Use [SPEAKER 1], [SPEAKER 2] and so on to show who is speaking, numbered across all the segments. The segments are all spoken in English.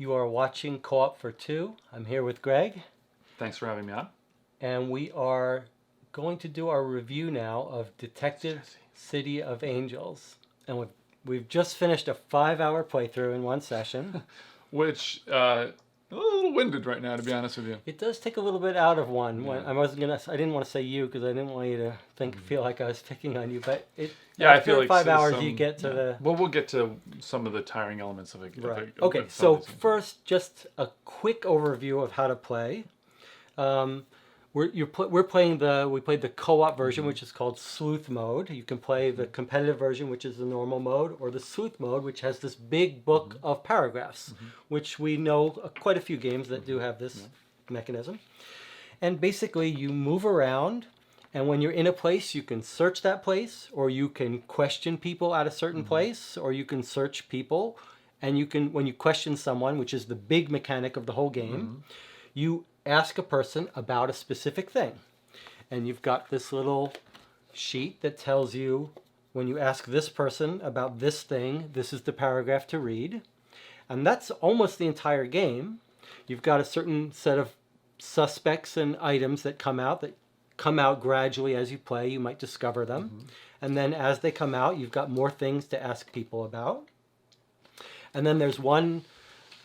[SPEAKER 1] You are watching Co-op for Two. I'm here with Greg,
[SPEAKER 2] Thanks for having me on.
[SPEAKER 1] and we are going to do our review now of Detective City of Angels. And we've just finished a 5-hour playthrough in one session.
[SPEAKER 2] Which, a little winded right now, to be honest with you.
[SPEAKER 1] It does take a little bit out of one.
[SPEAKER 2] Yeah.
[SPEAKER 1] I didn't want to say you because I didn't want you to feel like I was picking on you. But
[SPEAKER 2] Yeah, I
[SPEAKER 1] after
[SPEAKER 2] feel like
[SPEAKER 1] 5 hours,
[SPEAKER 2] some-
[SPEAKER 1] you get to the.
[SPEAKER 2] Well, we'll get to some of the tiring elements of it.
[SPEAKER 1] Right. Okay, so first, just a quick overview of how to play. We played the co-op version, which is called Sleuth Mode. You can play the competitive version, which is the normal mode, or the Sleuth Mode, which has this big book of paragraphs, which we know quite a few games that do have this mechanism. And basically, you move around, and when you're in a place, you can search that place, or you can question people at a certain place, or you can search people, and you can, when you question someone, which is the big mechanic of the whole game, you ask a person about a specific thing. And you've got this little sheet that tells you when you ask this person about this thing, this is the paragraph to read. And that's almost the entire game. You've got a certain set of suspects and items that come out gradually as you play. You might discover them. And then as they come out, you've got more things to ask people about. And then there's one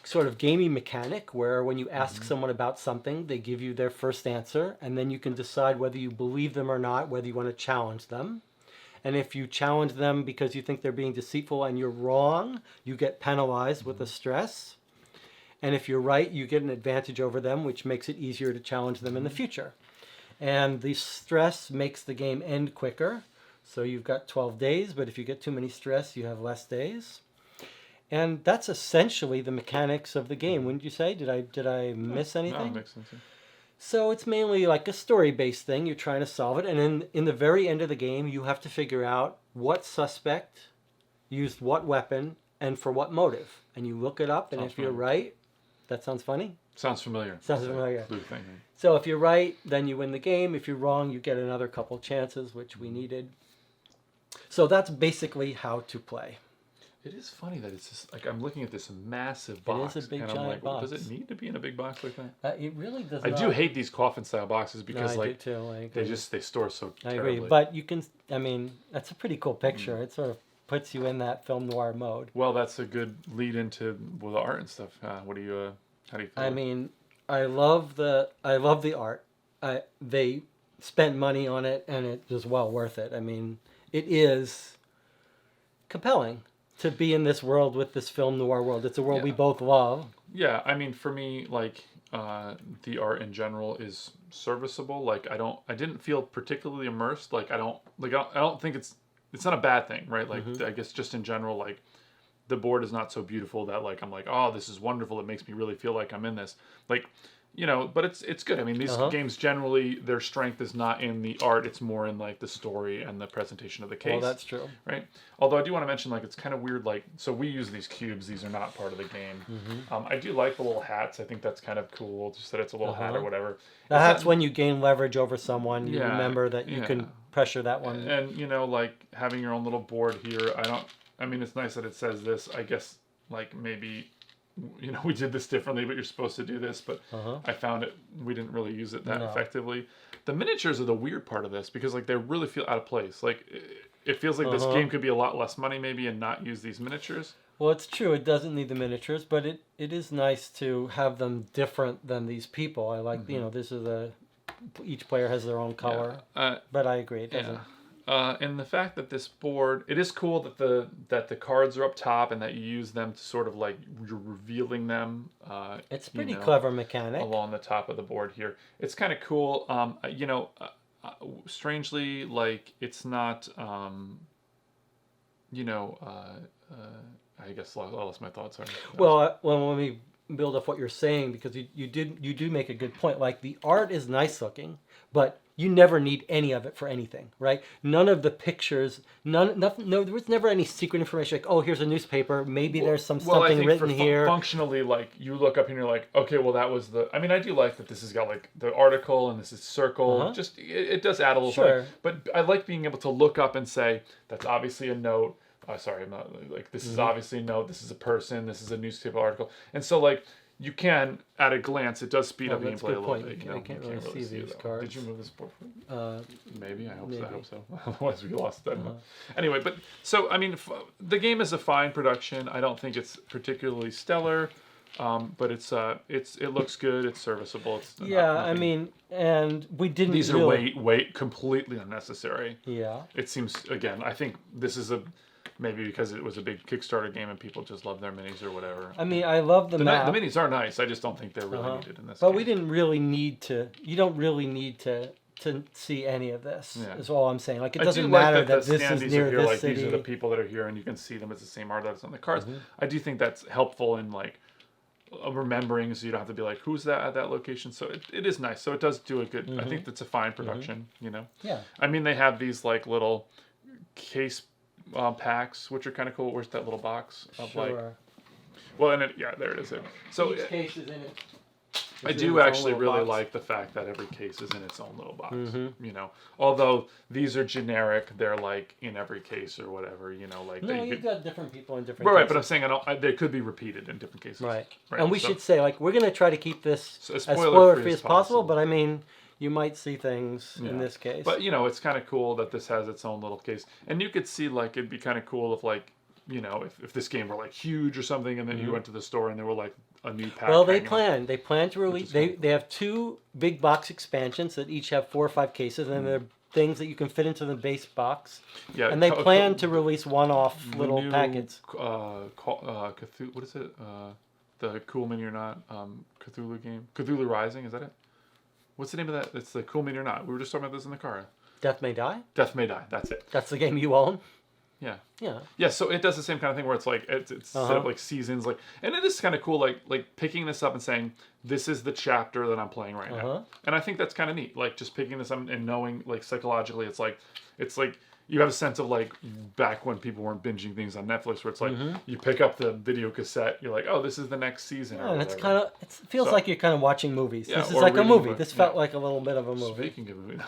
[SPEAKER 1] sort of gamey mechanic where when you ask someone about something, they give you their first answer, and then you can decide whether you believe them or not, whether you want to challenge them. And if you challenge them because you think they're being deceitful and you're wrong, you get penalized with a stress. And if you're right, you get an advantage over them, which makes it easier to challenge them in the future. And the stress makes the game end quicker. So you've got 12 days, but if you get too many stress, you have less days. And that's essentially the mechanics of the game, wouldn't you say? Did I miss anything?
[SPEAKER 2] No, it makes sense.
[SPEAKER 1] So it's mainly like a story-based thing. You're trying to solve it. And in the very end of the game, you have to figure out what suspect used what weapon and for what motive. And you look it up, and
[SPEAKER 2] Sounds
[SPEAKER 1] if you're
[SPEAKER 2] familiar.
[SPEAKER 1] right, that sounds funny?
[SPEAKER 2] Sounds familiar.
[SPEAKER 1] Sounds familiar.
[SPEAKER 2] Blue thing, right?
[SPEAKER 1] So if you're right, then you win the game. If you're wrong, you get another couple chances, which we needed. So that's basically how to play.
[SPEAKER 2] It is funny that it's just like I'm looking at this massive box.
[SPEAKER 1] is a big,
[SPEAKER 2] and I'm
[SPEAKER 1] giant
[SPEAKER 2] like, well,
[SPEAKER 1] box.
[SPEAKER 2] does it need to be in a big box like that?
[SPEAKER 1] It really does
[SPEAKER 2] I
[SPEAKER 1] not.
[SPEAKER 2] do hate these coffin style boxes because
[SPEAKER 1] No, I
[SPEAKER 2] like
[SPEAKER 1] do too. I agree.
[SPEAKER 2] they store so
[SPEAKER 1] I
[SPEAKER 2] terribly.
[SPEAKER 1] agree, but you can. I mean, that's a pretty cool picture. It sort of puts you in that film noir mode.
[SPEAKER 2] Well, that's a good lead into the art and stuff. What do you? How do you feel?
[SPEAKER 1] I mean, I love the art. They spent money on it, and it was well worth it. I mean, it is compelling to be in this world with this film noir world. It's a world we both love.
[SPEAKER 2] Yeah, I mean, for me, like the art in general is serviceable. Like I didn't feel particularly immersed. Like I don't think it's not a bad thing, right? Like I guess just in general, like the board is not so beautiful that like I'm like, oh, this is wonderful. It makes me really feel like I'm in this. Like, you know, but it's good. I mean, these games generally their strength is not in the art; it's more in like the story and the presentation of the case.
[SPEAKER 1] Well, that's true.
[SPEAKER 2] Right. Although I do want to mention, like, it's kind of weird. Like, so we use these cubes; these are not part of the game. I do like the little hats. I think that's kind of cool. Just that it's a little hat or whatever.
[SPEAKER 1] That's when you gain leverage over someone. You
[SPEAKER 2] Yeah,
[SPEAKER 1] remember that you can pressure that one.
[SPEAKER 2] And you know, like having your own little board here. I mean, it's nice that it says this. I guess like maybe. You know, we did this differently, but you're supposed to do this. But I found we didn't really use it that effectively. The miniatures are the weird part of this because like they really feel out of place. Like it feels like this game could be a lot less money maybe and not use these miniatures.
[SPEAKER 1] Well, it's true. It doesn't need the miniatures, but it is nice to have them different than these people. I like, you know, each player has their own color. But I agree, it doesn't.
[SPEAKER 2] And the fact that this board, it is cool that the cards are up top and that you use them to sort of like you're revealing them.
[SPEAKER 1] It's pretty clever mechanic.
[SPEAKER 2] Along the top of the board here. It's kind of cool. You know, strangely, like it's not. You know, I guess I lost my thoughts. Sorry.
[SPEAKER 1] Well, let me build off what you're saying because you do make a good point. Like the art is nice looking, but you never need any of it for anything, right? None of the pictures, there was never any secret information like, oh, here's a newspaper, maybe there's something written here.
[SPEAKER 2] Functionally, like you look up and you're like, okay, well that was the. I mean, I do like that this has got like the article and this is circled. Just it does add a little.
[SPEAKER 1] Sure.
[SPEAKER 2] But I like being able to look up and say that's obviously a note. sorry, I'm not like this is
[SPEAKER 1] Mm-hmm.
[SPEAKER 2] obviously no, this is a person, this is a newspaper article, and so like you can at a glance it does speed
[SPEAKER 1] Oh,
[SPEAKER 2] up
[SPEAKER 1] that's a
[SPEAKER 2] gameplay a
[SPEAKER 1] good
[SPEAKER 2] little
[SPEAKER 1] point.
[SPEAKER 2] bit. You
[SPEAKER 1] I
[SPEAKER 2] know,
[SPEAKER 1] can't
[SPEAKER 2] you
[SPEAKER 1] really see
[SPEAKER 2] it,
[SPEAKER 1] these
[SPEAKER 2] though.
[SPEAKER 1] cards.
[SPEAKER 2] Did you move this board?
[SPEAKER 1] Uh,
[SPEAKER 2] Maybe I hope
[SPEAKER 1] Maybe.
[SPEAKER 2] so. I hope so. Otherwise, we lost that.
[SPEAKER 1] Uh-huh.
[SPEAKER 2] Anyway, but so I mean, the game is a fine production. I don't think it's particularly stellar, but it looks good. It's serviceable. It's
[SPEAKER 1] yeah, I
[SPEAKER 2] nothing.
[SPEAKER 1] mean, and we didn't.
[SPEAKER 2] These are
[SPEAKER 1] really,
[SPEAKER 2] way completely unnecessary.
[SPEAKER 1] Yeah.
[SPEAKER 2] It seems again. I think this is maybe because it was a big Kickstarter game and people just love their minis or whatever.
[SPEAKER 1] I mean, I love the map.
[SPEAKER 2] The minis are nice. I just don't think they're really needed in this.
[SPEAKER 1] But
[SPEAKER 2] game.
[SPEAKER 1] we didn't really need to. You don't really need to see any of this.
[SPEAKER 2] Yeah.
[SPEAKER 1] Is all I'm saying. Like it
[SPEAKER 2] I
[SPEAKER 1] doesn't
[SPEAKER 2] do
[SPEAKER 1] matter
[SPEAKER 2] like
[SPEAKER 1] that
[SPEAKER 2] the
[SPEAKER 1] this is
[SPEAKER 2] standees
[SPEAKER 1] near
[SPEAKER 2] are here,
[SPEAKER 1] this
[SPEAKER 2] like
[SPEAKER 1] city.
[SPEAKER 2] these are the people that are here, and you can see them. It's the same art that's on the cards.
[SPEAKER 1] Mm-hmm.
[SPEAKER 2] I do think that's helpful in like remembering, so you don't have to be like, who's that at that location. So it is nice. So it does do a good. I think that's a fine production. You know.
[SPEAKER 1] Yeah.
[SPEAKER 2] I mean, they have these like little case packs, which are kind of cool. Where's that little box of like?
[SPEAKER 1] Sure.
[SPEAKER 2] Well, and there it is. So
[SPEAKER 1] Each case is in it.
[SPEAKER 2] I
[SPEAKER 1] It's in
[SPEAKER 2] do
[SPEAKER 1] its own
[SPEAKER 2] actually
[SPEAKER 1] little
[SPEAKER 2] really
[SPEAKER 1] box.
[SPEAKER 2] like the fact that every case is in its own little box.
[SPEAKER 1] Mm-hmm.
[SPEAKER 2] You know, although these are generic, they're like in every case or whatever. You know, like
[SPEAKER 1] No,
[SPEAKER 2] they
[SPEAKER 1] you've
[SPEAKER 2] could,
[SPEAKER 1] got different people in different.
[SPEAKER 2] right. But I'm
[SPEAKER 1] cases.
[SPEAKER 2] saying they could be repeated in different cases.
[SPEAKER 1] Right.
[SPEAKER 2] Right.
[SPEAKER 1] And we
[SPEAKER 2] So-
[SPEAKER 1] should say like we're going to try to keep this
[SPEAKER 2] So
[SPEAKER 1] as
[SPEAKER 2] spoiler-free
[SPEAKER 1] spoiler-free
[SPEAKER 2] as
[SPEAKER 1] as possible.
[SPEAKER 2] possible.
[SPEAKER 1] But I mean, you might see things
[SPEAKER 2] Yeah.
[SPEAKER 1] in this case.
[SPEAKER 2] But you know, it's kind of cool that this has its own little case, and you could see like it'd be kind of cool if like you know if this game were like huge or something, and then you went to the store and there were like a new pack.
[SPEAKER 1] Well, they
[SPEAKER 2] hanging
[SPEAKER 1] plan to release. They have 2 big box expansions that each have 4 or 5 cases, and they're things that you can fit into the base box.
[SPEAKER 2] Yeah,
[SPEAKER 1] And they plan to release one-off little
[SPEAKER 2] new,
[SPEAKER 1] packets.
[SPEAKER 2] Cthulhu, what is it? The Cool Mini or Not Cthulhu game. Cthulhu Rising, is that it? What's the name of that? It's the Cool Mini or Not. We were just talking about this in the car.
[SPEAKER 1] Death May Die.
[SPEAKER 2] Death May Die. That's it.
[SPEAKER 1] That's the game you own.
[SPEAKER 2] Yeah.
[SPEAKER 1] Yeah.
[SPEAKER 2] Yeah, so it does the same kind of thing where it's like it's set up like seasons, like, and it is kind of cool, like picking this up and saying this is the chapter that I'm playing right now, and I think that's kind of neat, like just picking this up and knowing like psychologically, it's like you have a sense of like back when people weren't binging things on Netflix, where it's like you pick up the video cassette, you're like, oh, this is the next season, or
[SPEAKER 1] And it's
[SPEAKER 2] whatever.
[SPEAKER 1] kind of it feels like you're kind of watching movies.
[SPEAKER 2] Yeah,
[SPEAKER 1] This is
[SPEAKER 2] or
[SPEAKER 1] like a
[SPEAKER 2] reading
[SPEAKER 1] movie.
[SPEAKER 2] book,
[SPEAKER 1] This
[SPEAKER 2] yeah.
[SPEAKER 1] felt like a little bit of a movie.
[SPEAKER 2] Speaking of movie,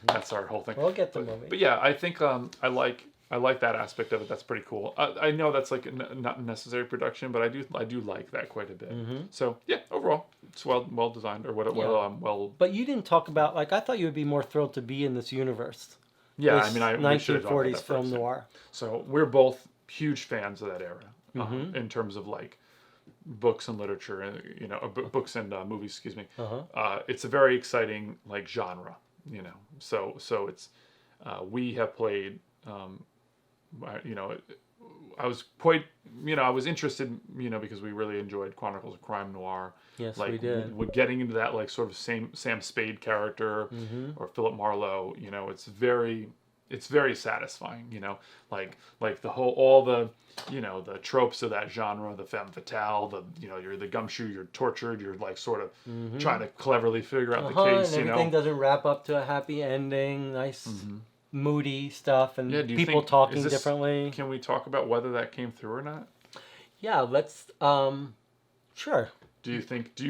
[SPEAKER 2] that's our whole thing.
[SPEAKER 1] We'll get the movie.
[SPEAKER 2] But yeah, I think I like that aspect of it. That's pretty cool. I know that's like not necessary production, but I do like that quite a bit. So yeah, overall, it's well designed or well.
[SPEAKER 1] But you didn't talk about like I thought you would be more thrilled to be in this universe.
[SPEAKER 2] Yeah,
[SPEAKER 1] This
[SPEAKER 2] I mean, we should have talked about
[SPEAKER 1] 1940s
[SPEAKER 2] that
[SPEAKER 1] film
[SPEAKER 2] first, yeah.
[SPEAKER 1] noir.
[SPEAKER 2] So we're both huge fans of that era, in terms of like books and literature, and you know, books and movies. Excuse me. It's a very exciting like genre, you know. So it's we have played. You know, I was quite, you know, I was interested, you know, because we really enjoyed Chronicles of Crime Noir.
[SPEAKER 1] Yes,
[SPEAKER 2] like,
[SPEAKER 1] we did.
[SPEAKER 2] We're getting into that like sort of Sam Spade character or Philip Marlowe. You know, it's very satisfying. You know, like all the, you know, the tropes of that genre, the femme fatale, the, you know, you're the gumshoe, you're tortured, you're like sort of trying to cleverly figure out the case.
[SPEAKER 1] And
[SPEAKER 2] You
[SPEAKER 1] everything
[SPEAKER 2] know,
[SPEAKER 1] doesn't wrap up to a happy ending. Nice. Moody stuff and
[SPEAKER 2] yeah, do you
[SPEAKER 1] people
[SPEAKER 2] think,
[SPEAKER 1] talking
[SPEAKER 2] is this-
[SPEAKER 1] differently.
[SPEAKER 2] Can we talk about whether that came through or not?
[SPEAKER 1] Yeah, let's sure.
[SPEAKER 2] Do you feel like do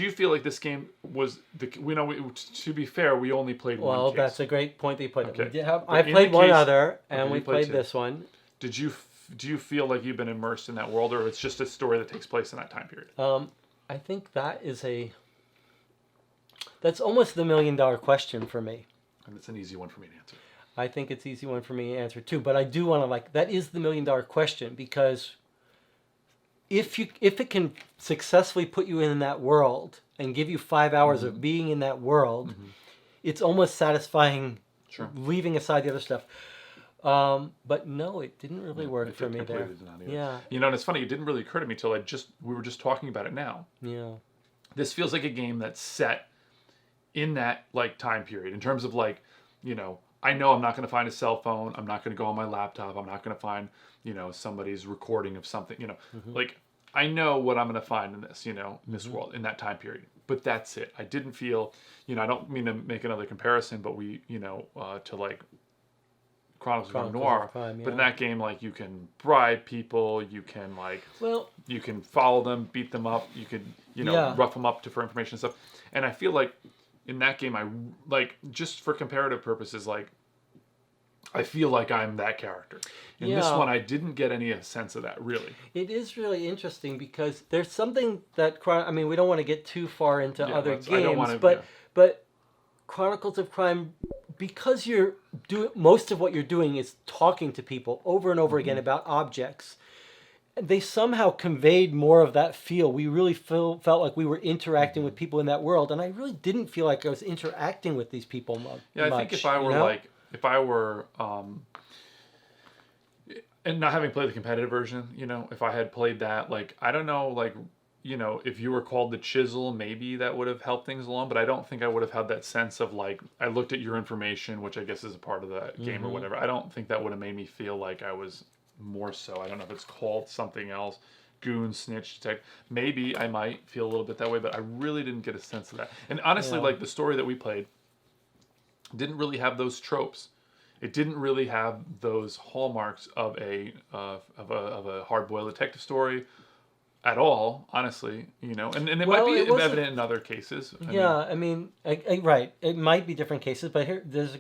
[SPEAKER 2] you feel like this game was to be fair, we only played one
[SPEAKER 1] Well,
[SPEAKER 2] case.
[SPEAKER 1] that's a great point that you put.
[SPEAKER 2] Okay.
[SPEAKER 1] We did have,
[SPEAKER 2] But
[SPEAKER 1] I
[SPEAKER 2] in
[SPEAKER 1] played
[SPEAKER 2] the
[SPEAKER 1] one
[SPEAKER 2] case-
[SPEAKER 1] other, and
[SPEAKER 2] Okay,
[SPEAKER 1] we
[SPEAKER 2] you played
[SPEAKER 1] played
[SPEAKER 2] two.
[SPEAKER 1] this one.
[SPEAKER 2] do you feel like you've been immersed in that world, or it's just a story that takes place in that time period?
[SPEAKER 1] I think that's almost the $1 million question for me.
[SPEAKER 2] And it's an easy one for me to answer.
[SPEAKER 1] I think it's an easy one for me to answer too, but I do want to that is the $1 million question, because if it can successfully put you in that world and give you 5 hours of being in that world, it's almost satisfying.
[SPEAKER 2] Sure.
[SPEAKER 1] Leaving aside the other stuff. But no, it didn't really work for me there.
[SPEAKER 2] Completely did not either.
[SPEAKER 1] Yeah.
[SPEAKER 2] You know, and it's funny, it didn't really occur to me till we were just talking about it now.
[SPEAKER 1] Yeah.
[SPEAKER 2] This feels like a game that's set in that like time period in terms of like, you know, I know I'm not going to find a cell phone. I'm not going to go on my laptop. I'm not going to find, you know, somebody's recording of something, you know, like I know what I'm going to find in this, you know, in this world, in that time period. But that's it. I didn't feel, you know, I don't mean to make another comparison, but we, you know, to like Chronicles of Noir.
[SPEAKER 1] Crime,
[SPEAKER 2] But in
[SPEAKER 1] yeah.
[SPEAKER 2] that game, like you can bribe people, you can like,
[SPEAKER 1] Well,
[SPEAKER 2] you can follow them, beat them up, you could, you know,
[SPEAKER 1] Yeah.
[SPEAKER 2] rough them up for information and stuff. And I feel like in that game, I like, just for comparative purposes, like I feel like I'm that character. In this
[SPEAKER 1] Yeah.
[SPEAKER 2] one, I didn't get any sense of that, really.
[SPEAKER 1] It is really interesting because there's something that I mean, we don't want to get too far into
[SPEAKER 2] Yeah,
[SPEAKER 1] other
[SPEAKER 2] I don't
[SPEAKER 1] games,
[SPEAKER 2] wanna-
[SPEAKER 1] but
[SPEAKER 2] yeah.
[SPEAKER 1] but Chronicles of Crime, because you're doing most of what you're doing is talking to people over and over again about objects. They somehow conveyed more of that feel. We really felt like we were interacting with people in that world, and I really didn't feel like I was interacting with these people
[SPEAKER 2] Yeah, I
[SPEAKER 1] much.
[SPEAKER 2] think if I were and not having played the competitive version, if I had played that, like, I don't know, like, if you were called the Chisel, maybe that would have helped things along, but I don't think I would have had that sense of, like, I looked at your information, which I guess is a part of that game or whatever. I don't think that would have made me feel like I was more so. I don't know if it's called something else. Goon, snitch, detective. Maybe I might feel a little bit that way, but I really didn't get a sense of that. And honestly,
[SPEAKER 1] Yeah.
[SPEAKER 2] like, the story that we played didn't really have those tropes. It didn't really have those hallmarks of a hard-boiled detective story at all, honestly. And it
[SPEAKER 1] Well,
[SPEAKER 2] might be
[SPEAKER 1] it wasn't-
[SPEAKER 2] evident in other cases.
[SPEAKER 1] I mean, right. It might be different cases, but here there's a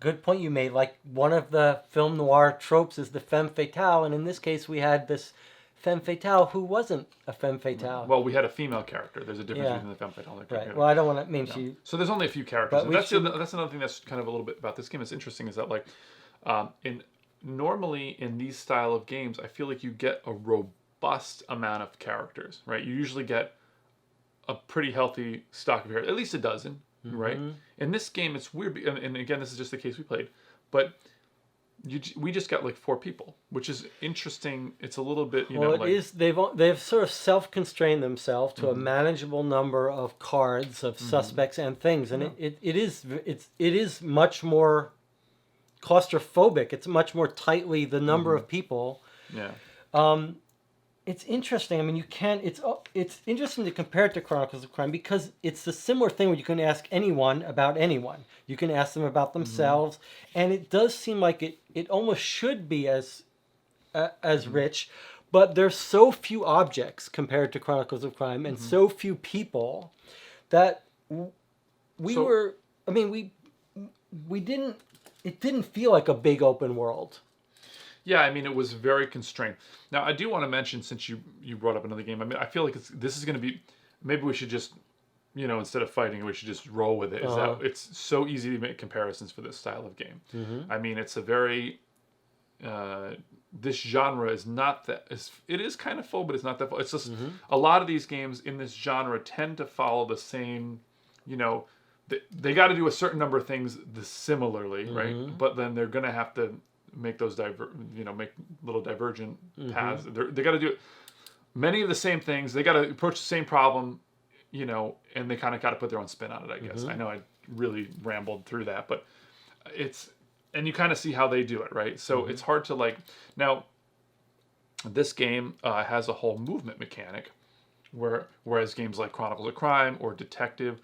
[SPEAKER 1] good point you made. Like, one of the film noir tropes is the femme fatale, and in this case, we had this femme fatale who wasn't a femme fatale.
[SPEAKER 2] Well, we had a female character. There's a difference
[SPEAKER 1] Yeah.
[SPEAKER 2] between the femme fatale.
[SPEAKER 1] Right. Well, I don't want to mean she.
[SPEAKER 2] So there's only a few characters.
[SPEAKER 1] But
[SPEAKER 2] And that's another thing that's kind of a little bit about this game that's interesting is that, like, normally in these style of games, I feel like you get a robust amount of characters, right? You usually get a pretty healthy stock of characters, at least a dozen, right? In this game, it's weird, and again, this is just the case we played, but we just got like 4 people, which is interesting. It's a little bit,
[SPEAKER 1] They've sort of self-constrained themselves to a manageable number of cards of suspects and things, and it is much more claustrophobic. It's much more tightly the number of people.
[SPEAKER 2] Yeah.
[SPEAKER 1] It's interesting. I mean, it's interesting to compare it to Chronicles of Crime because it's the similar thing where you can ask anyone about anyone. You can ask them about themselves, and it does seem like it almost should be as rich, but there's so few objects compared to Chronicles of Crime and so few people that it didn't feel like a big open world.
[SPEAKER 2] Yeah, I mean, it was very constrained. Now, I do want to mention, since you brought up another game, I mean, I feel like this is going to be, maybe we should just, instead of fighting, we should just roll with it. Is that it's so easy to make comparisons for this style of game. I mean, it's a very, this genre is not that, it is kind of full, but it's not that full. It's just, a lot of these games in this genre tend to follow the same, they got to do a certain number of things similarly, right? But then they're going to have to make those make little divergent paths. They got to do many of the same things. They got to approach the same problem, and they kind of got to put their own spin on it, I guess. I know I really rambled through that, but and you kind of see how they do it, right? So it's hard to now this game has a whole movement mechanic, whereas games like Chronicles of Crime or Detective,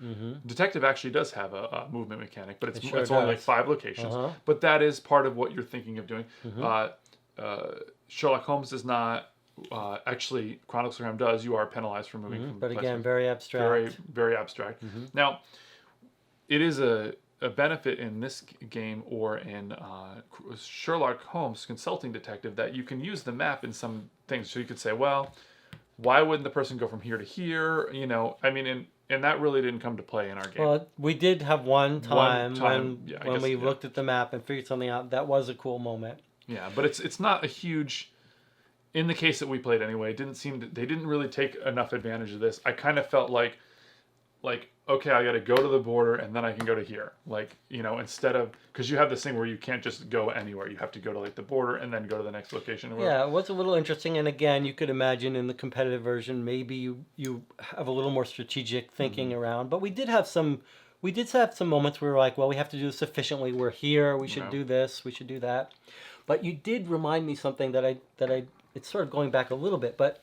[SPEAKER 2] Detective actually does have a movement mechanic, but it's only like 5 locations. But that is part of what you're thinking of doing. Sherlock Holmes does not. Actually, Chronicles of Crime does. You are penalized for moving from
[SPEAKER 1] but
[SPEAKER 2] place
[SPEAKER 1] again,
[SPEAKER 2] to
[SPEAKER 1] very abstract.
[SPEAKER 2] very, very abstract. Now, it is a benefit in this game or in Sherlock Holmes Consulting Detective that you can use the map in some things. So you could say, well, why wouldn't the person go from here to here? I mean, and that really didn't come to play in our game.
[SPEAKER 1] Well, we did have one time when we
[SPEAKER 2] guess.
[SPEAKER 1] looked at the map and figured something out. That was a cool moment.
[SPEAKER 2] Yeah, but it's not a huge. In the case that we played anyway, they didn't really take enough advantage of this. I kind of felt like okay, I got to go to the border and then I can go to here. Instead of, because you have this thing where you can't just go anywhere. You have to go to the border and then go to the next location.
[SPEAKER 1] Yeah, it was a little interesting. And again, you could imagine in the competitive version, maybe you have a little more strategic thinking around. But we did have some moments where we were like, well, we have to do this efficiently. We're here. We should do this. We should do that. But you did remind me something that it's sort of going back a little bit, but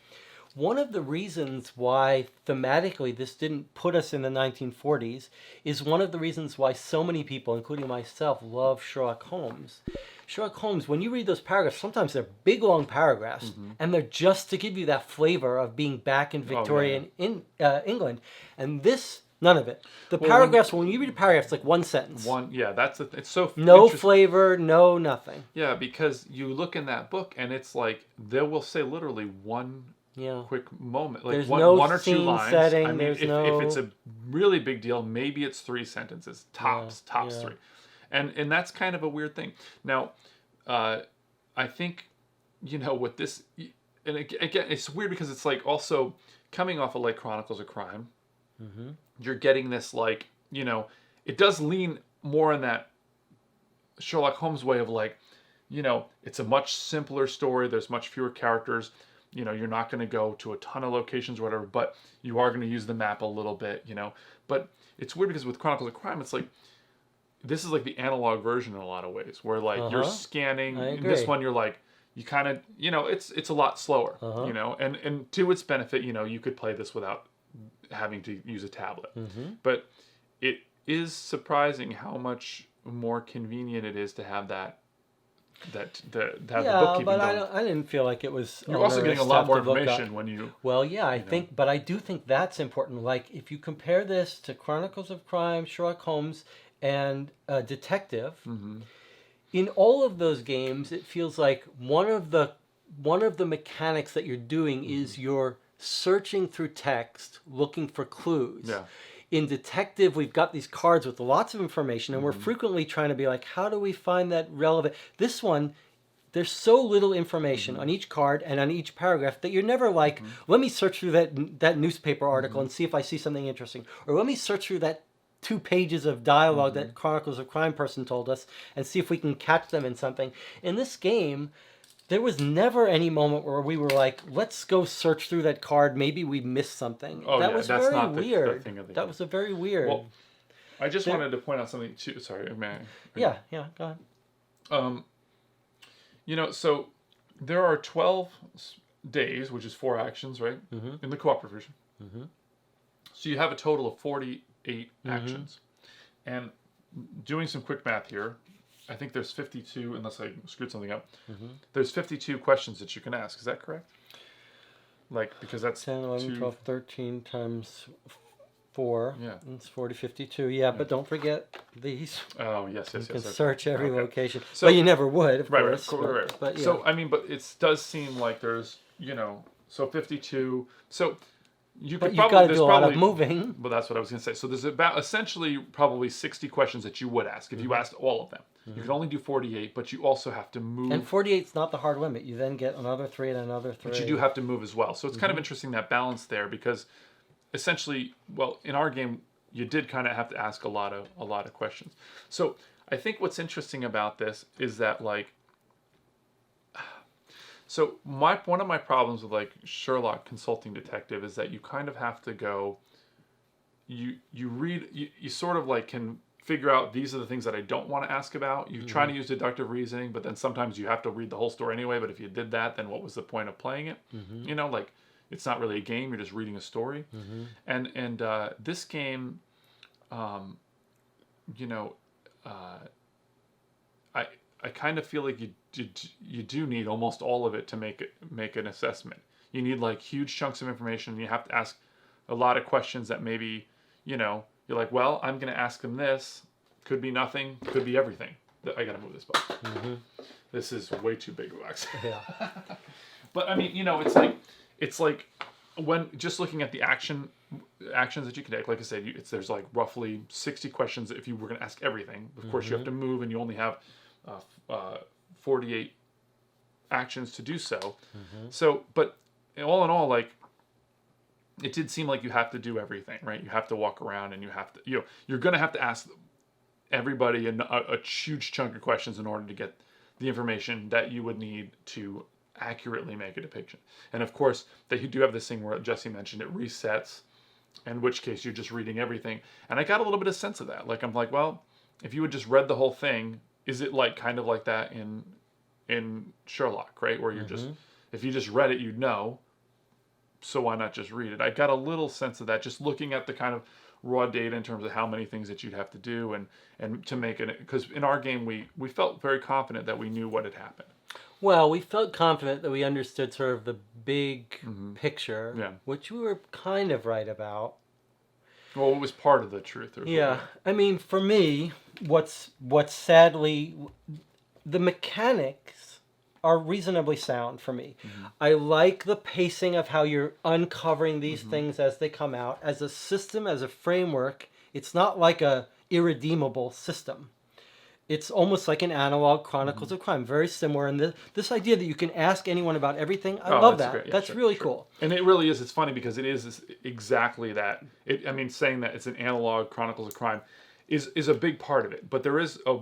[SPEAKER 1] one of the reasons why thematically this didn't put us in the 1940s is one of the reasons why so many people, including myself, love Sherlock Holmes. Sherlock Holmes, when you read those paragraphs, sometimes they're big, long paragraphs, and they're just to give you that flavor of being back in Victorian England. And this None of it. The
[SPEAKER 2] Well,
[SPEAKER 1] paragraphs, when you read a paragraph, it's like one sentence.
[SPEAKER 2] It's so
[SPEAKER 1] No
[SPEAKER 2] interesting.
[SPEAKER 1] flavor, no nothing.
[SPEAKER 2] Yeah, because you look in that book and it's like they will say literally one
[SPEAKER 1] Yeah.
[SPEAKER 2] quick moment, like
[SPEAKER 1] There's no
[SPEAKER 2] one or two
[SPEAKER 1] scene
[SPEAKER 2] lines.
[SPEAKER 1] setting,
[SPEAKER 2] I mean,
[SPEAKER 1] there's
[SPEAKER 2] if it's
[SPEAKER 1] no-
[SPEAKER 2] a really big deal, maybe it's 3 sentences tops, tops
[SPEAKER 1] yeah.
[SPEAKER 2] 3, and that's kind of a weird thing. Now, I think, with this, and again, it's weird because it's like also coming off of like Chronicles of Crime.
[SPEAKER 1] Mm-hmm.
[SPEAKER 2] You're getting this like, it does lean more in that Sherlock Holmes way of like, it's a much simpler story. There's much fewer characters. You're not going to go to a ton of locations or whatever, but you are going to use the map a little bit, But it's weird because with Chronicles of Crime, it's like, this is like the analog version in a lot of ways, where like you're scanning.
[SPEAKER 1] I
[SPEAKER 2] In this
[SPEAKER 1] agree.
[SPEAKER 2] one, you're like, you kind of, it's a lot slower, and to its benefit, you could play this without having to use a tablet. But it is surprising how much more convenient it is to have the bookkeeping
[SPEAKER 1] but
[SPEAKER 2] going.
[SPEAKER 1] I didn't feel like it was.
[SPEAKER 2] You're also getting a lot more
[SPEAKER 1] onerous to look up.
[SPEAKER 2] information when you.
[SPEAKER 1] Well, yeah, I think, but I do think that's important. Like, if you compare this to Chronicles of Crime, Sherlock Holmes, and Detective, in all of those games, it feels like one of the mechanics that you're doing is you're searching through text, looking for clues.
[SPEAKER 2] Yeah.
[SPEAKER 1] In Detective, we've got these cards with lots of information, and we're frequently trying to be like, how do we find that relevant? This one, there's so little information on each card and on each paragraph that you're never like, let me search through that newspaper article and see if I see something interesting, or let me search through that 2 pages of dialogue that Chronicles of Crime person told us and see if we can catch them in something. In this game, there was never any moment where we were like, let's go search through that card. Maybe we missed something.
[SPEAKER 2] Oh,
[SPEAKER 1] that
[SPEAKER 2] yeah,
[SPEAKER 1] was
[SPEAKER 2] that's
[SPEAKER 1] very
[SPEAKER 2] not the
[SPEAKER 1] weird.
[SPEAKER 2] thing of the
[SPEAKER 1] That
[SPEAKER 2] game.
[SPEAKER 1] was a very weird.
[SPEAKER 2] Well, I just wanted to point out something too. Sorry, man.
[SPEAKER 1] Yeah, go ahead.
[SPEAKER 2] So there are 12 days, which is 4 actions, right? In the cooperative version. So you have a total of 48 actions. And doing some quick math here, I think there's 52, unless I screwed something up. There's 52 questions that you can ask. Is that correct? Like, because that's
[SPEAKER 1] 10, 11, 12, 13 times 4.
[SPEAKER 2] Yeah.
[SPEAKER 1] It's 40, 52. Yeah, but don't forget these.
[SPEAKER 2] Oh, yes.
[SPEAKER 1] You can
[SPEAKER 2] okay.
[SPEAKER 1] search every location.
[SPEAKER 2] So-
[SPEAKER 1] But you never would, of
[SPEAKER 2] Right,
[SPEAKER 1] course.
[SPEAKER 2] right.
[SPEAKER 1] But yeah.
[SPEAKER 2] So, I mean, but it does seem like there's, so 52. So you could
[SPEAKER 1] But you've
[SPEAKER 2] probably,
[SPEAKER 1] got to
[SPEAKER 2] there's
[SPEAKER 1] do a lot
[SPEAKER 2] probably,
[SPEAKER 1] of moving.
[SPEAKER 2] Well, that's what I was going to say. So there's about essentially probably 60 questions that you would ask if you asked all of them. You can only do 48, but you also have to move.
[SPEAKER 1] And 48 is not the hard limit. You then get another 3 and another 3.
[SPEAKER 2] But you do have to move as well. So it's kind of interesting, that balance there, because essentially, well, in our game, you did kind of have to ask a lot of questions. So I think what's interesting about this is that, like, so one of my problems with like Sherlock Consulting Detective is that you kind of have to go, you read, you sort of like can figure out these are the things that I don't want to ask about. You try to use deductive reasoning, but then sometimes you have to read the whole story anyway. But if you did that, then what was the point of playing it? Like, it's not really a game. You're just reading a story. And this game, I kind of feel like you do need almost all of it to make an assessment. You need like huge chunks of information. You have to ask a lot of questions that maybe, you're like, well, I'm going to ask them this. Could be nothing. Could be everything. I got to move this button. This is way too big, Wax.
[SPEAKER 1] Yeah.
[SPEAKER 2] But I mean, it's like when just looking at the actions that you can take. Like I said, there's like roughly 60 questions if you were going to ask everything. Of course, you have to move, and you only have 48 actions to do so. So, but all in all, like, it did seem like you have to do everything, right? You have to walk around, and you have to, you're going to have to ask everybody a huge chunk of questions in order to get the information that you would need to accurately make a depiction. And of course, they do have this thing where Jesse mentioned it resets, in which case you're just reading everything. And I got a little bit of sense of that. Like, I'm like, well, if you had just read the whole thing, is it like kind of like that in Sherlock, right? Where you're just, if you just read it, you'd know. So why not just read it? I got a little sense of that just looking at the kind of raw data in terms of how many things that you'd have to do and to make it, because in our game we felt very confident that we knew what had happened.
[SPEAKER 1] Well, we felt confident that we understood sort of the big picture,
[SPEAKER 2] Yeah.
[SPEAKER 1] which we were kind of right about.
[SPEAKER 2] Well, it was part of the truth.
[SPEAKER 1] Yeah, I mean, for me, what's sadly, the mechanics are reasonably sound for me. I like the pacing of how you're uncovering these things as they come out. As a system, as a framework, it's not like a irredeemable system. It's almost like an analog Chronicles of Crime, very similar. And this idea that you can ask anyone about everything, I love that.
[SPEAKER 2] Great. Yeah,
[SPEAKER 1] that's
[SPEAKER 2] sure,
[SPEAKER 1] really
[SPEAKER 2] sure.
[SPEAKER 1] cool.
[SPEAKER 2] And it really is. It's funny because it is exactly that. I mean, saying that it's an analog Chronicles of Crime is a big part of it. But there is a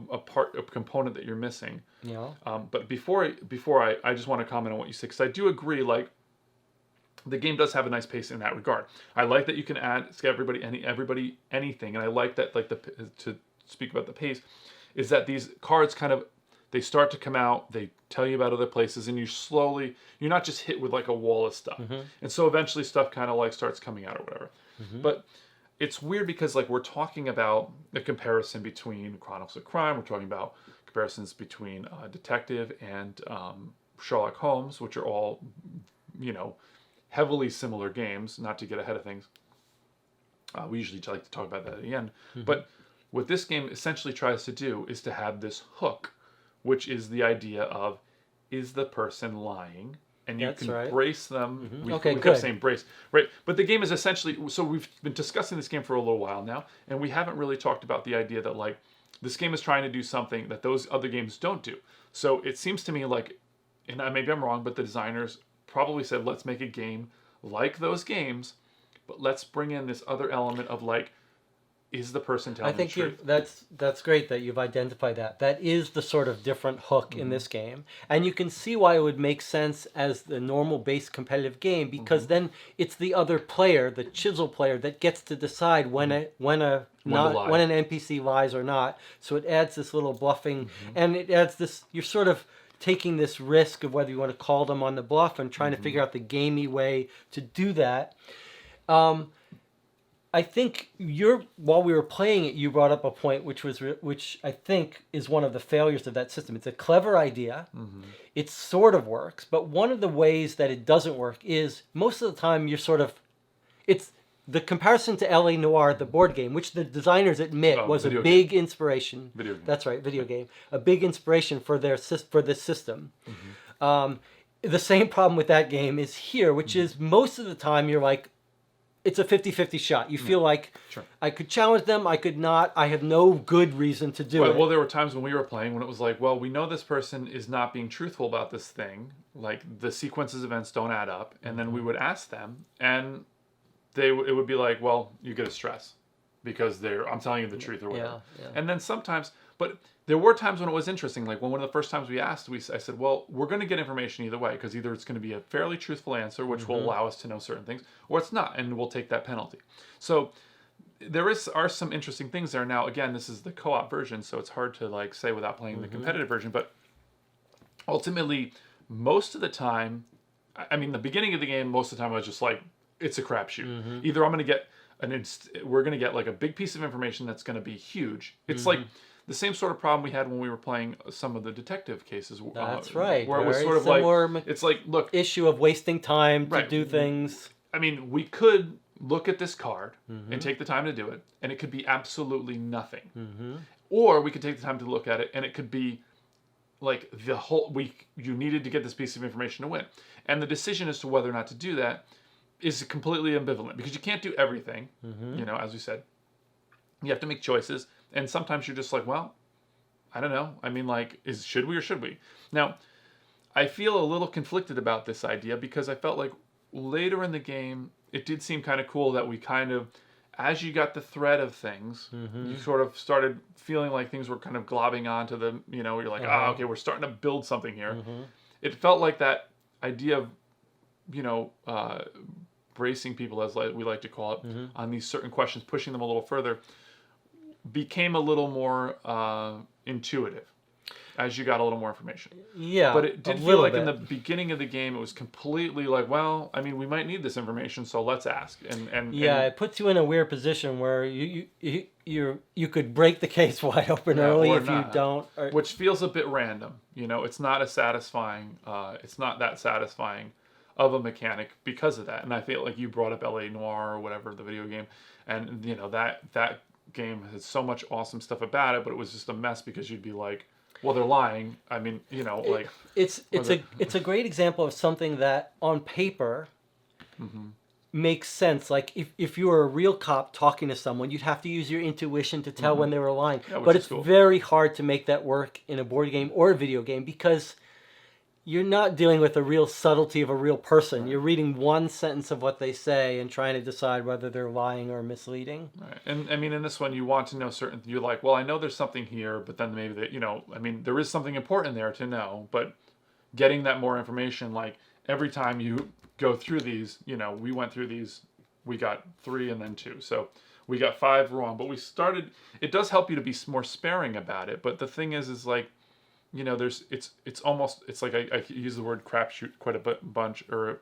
[SPEAKER 2] component that you're missing.
[SPEAKER 1] Yeah.
[SPEAKER 2] But before I just want to comment on what you said, because I do agree. Like, the game does have a nice pace in that regard. I like that you can ask everybody anything, and I like that, like, to speak about the pace, is that these cards kind of, they start to come out, they tell you about other places, and you're not just hit with like a wall of stuff. And so eventually stuff kind of like starts coming out or whatever. But it's weird because, like, we're talking about a comparison between Chronicles of Crime, we're talking about comparisons between Detective and Sherlock Holmes, which are all, heavily similar games, not to get ahead of things. We usually like to talk about that at the end. But what this game essentially tries to do is to have this hook, which is the idea of, is the person lying? And you can brace them. We kept saying brace, right? But the game is essentially, so we've been discussing this game for a little while now, and we haven't really talked about the idea that, like, this game is trying to do something that those other games don't do. So it seems to me like, and maybe I'm wrong, but the designers probably said, let's make a game like those games, but let's bring in this other element of, like, is the person telling the truth?
[SPEAKER 1] That's great that you've identified that. That is the sort of different hook in this game. And you can see why it would make sense as the normal base competitive game, because then it's the other player, the chisel player, that gets to decide when an NPC lies or not. So it adds this little bluffing, and it adds this, you're sort of taking this risk of whether you want to call them on the bluff and trying to figure out the gamey way to do that. I think while we were playing it, you brought up a point which I think is one of the failures of that system. It's a clever idea. It sort of works, but one of the ways that it doesn't work is most of the time it's the comparison to LA Noir, the board game, which the designers admit was a big inspiration.
[SPEAKER 2] Video game.
[SPEAKER 1] That's right, video game. A big inspiration for this system. The same problem with that game is here, which is most of the time you're like, it's a 50-50 shot. You feel like I could challenge them, I could not. I have no good reason to do it.
[SPEAKER 2] Well, there were times when we were playing when it was like, well, we know this person is not being truthful about this thing. Like, the sequences of events don't add up. And then we would ask them, and it would be like, well, you get a stress because I'm telling you the truth or whatever.
[SPEAKER 1] Yeah.
[SPEAKER 2] And then sometimes, but there were times when it was interesting. Like, when one of the first times we asked, I said, well, we're going to get information either way, because either it's going to be a fairly truthful answer, which will allow us to know certain things, or it's not, and we'll take that penalty. So there are some interesting things there. Now, again, this is the co-op version, so it's hard to, like, say without playing the competitive version. But ultimately, most of the time, I mean, the beginning of the game, most of the time I was just like, it's a crapshoot. Either I'm going to get we're going to get like a big piece of information that's going to be huge. It's like the same sort of problem we had when we were playing some of the detective cases.
[SPEAKER 1] That's right.
[SPEAKER 2] Where it was sort of like, it's like, look,
[SPEAKER 1] issue of wasting time to do things.
[SPEAKER 2] I mean, we could look at this card and take the time to do it, and it could be absolutely nothing. Or we could take the time to look at it, and it could be like the whole week you needed to get this piece of information to win. And the decision as to whether or not to do that is completely ambivalent, because you can't do everything. As we said, you have to make choices. And sometimes you're just like, well, I don't know. I mean, like, should we or should we? Now, I feel a little conflicted about this idea, because I felt like later in the game, it did seem kind of cool that we kind of, as you got the thread of things, you sort of started feeling like things were kind of globbing onto the, you're like, okay, we're starting to build something here. It felt like that idea of, bracing people, as we like to call it, on these certain questions, pushing them a little further, became a little more intuitive as you got a little more information.
[SPEAKER 1] Yeah,
[SPEAKER 2] but it did feel like in the beginning of the game it was completely like, well, I mean, we might need this information, so let's ask. And
[SPEAKER 1] it puts you in a weird position where you could break the case wide open early if you don't,
[SPEAKER 2] which feels a bit random. It's not as satisfying. It's not that satisfying of a mechanic because of that. And I feel like you brought up LA Noir or whatever, the video game, and you know that game has so much awesome stuff about it, but it was just a mess because you'd be like, well, they're lying. I mean, you know, like
[SPEAKER 1] it's a great example of something that on paper makes sense. Like if you were a real cop talking to someone, you'd have to use your intuition to tell when they were lying.
[SPEAKER 2] Yeah,
[SPEAKER 1] but
[SPEAKER 2] is
[SPEAKER 1] it's
[SPEAKER 2] cool.
[SPEAKER 1] very hard to make that work in a board game or a video game because you're not dealing with the real subtlety of a real person. Right. You're reading one sentence of what they say and trying to decide whether they're lying or misleading.
[SPEAKER 2] Right. And I mean, in this one, you want to know certain. You're like, well, I know there's something here, but then maybe that, you know, I mean, there is something important there to know. But getting that more information, like every time you go through these, you know, we went through these. We got 3 and then 2, so we got 5 wrong. But we started. It does help you to be more sparing about it. But the thing is like, you know, it's almost, it's like I use the word crapshoot quite a bunch, or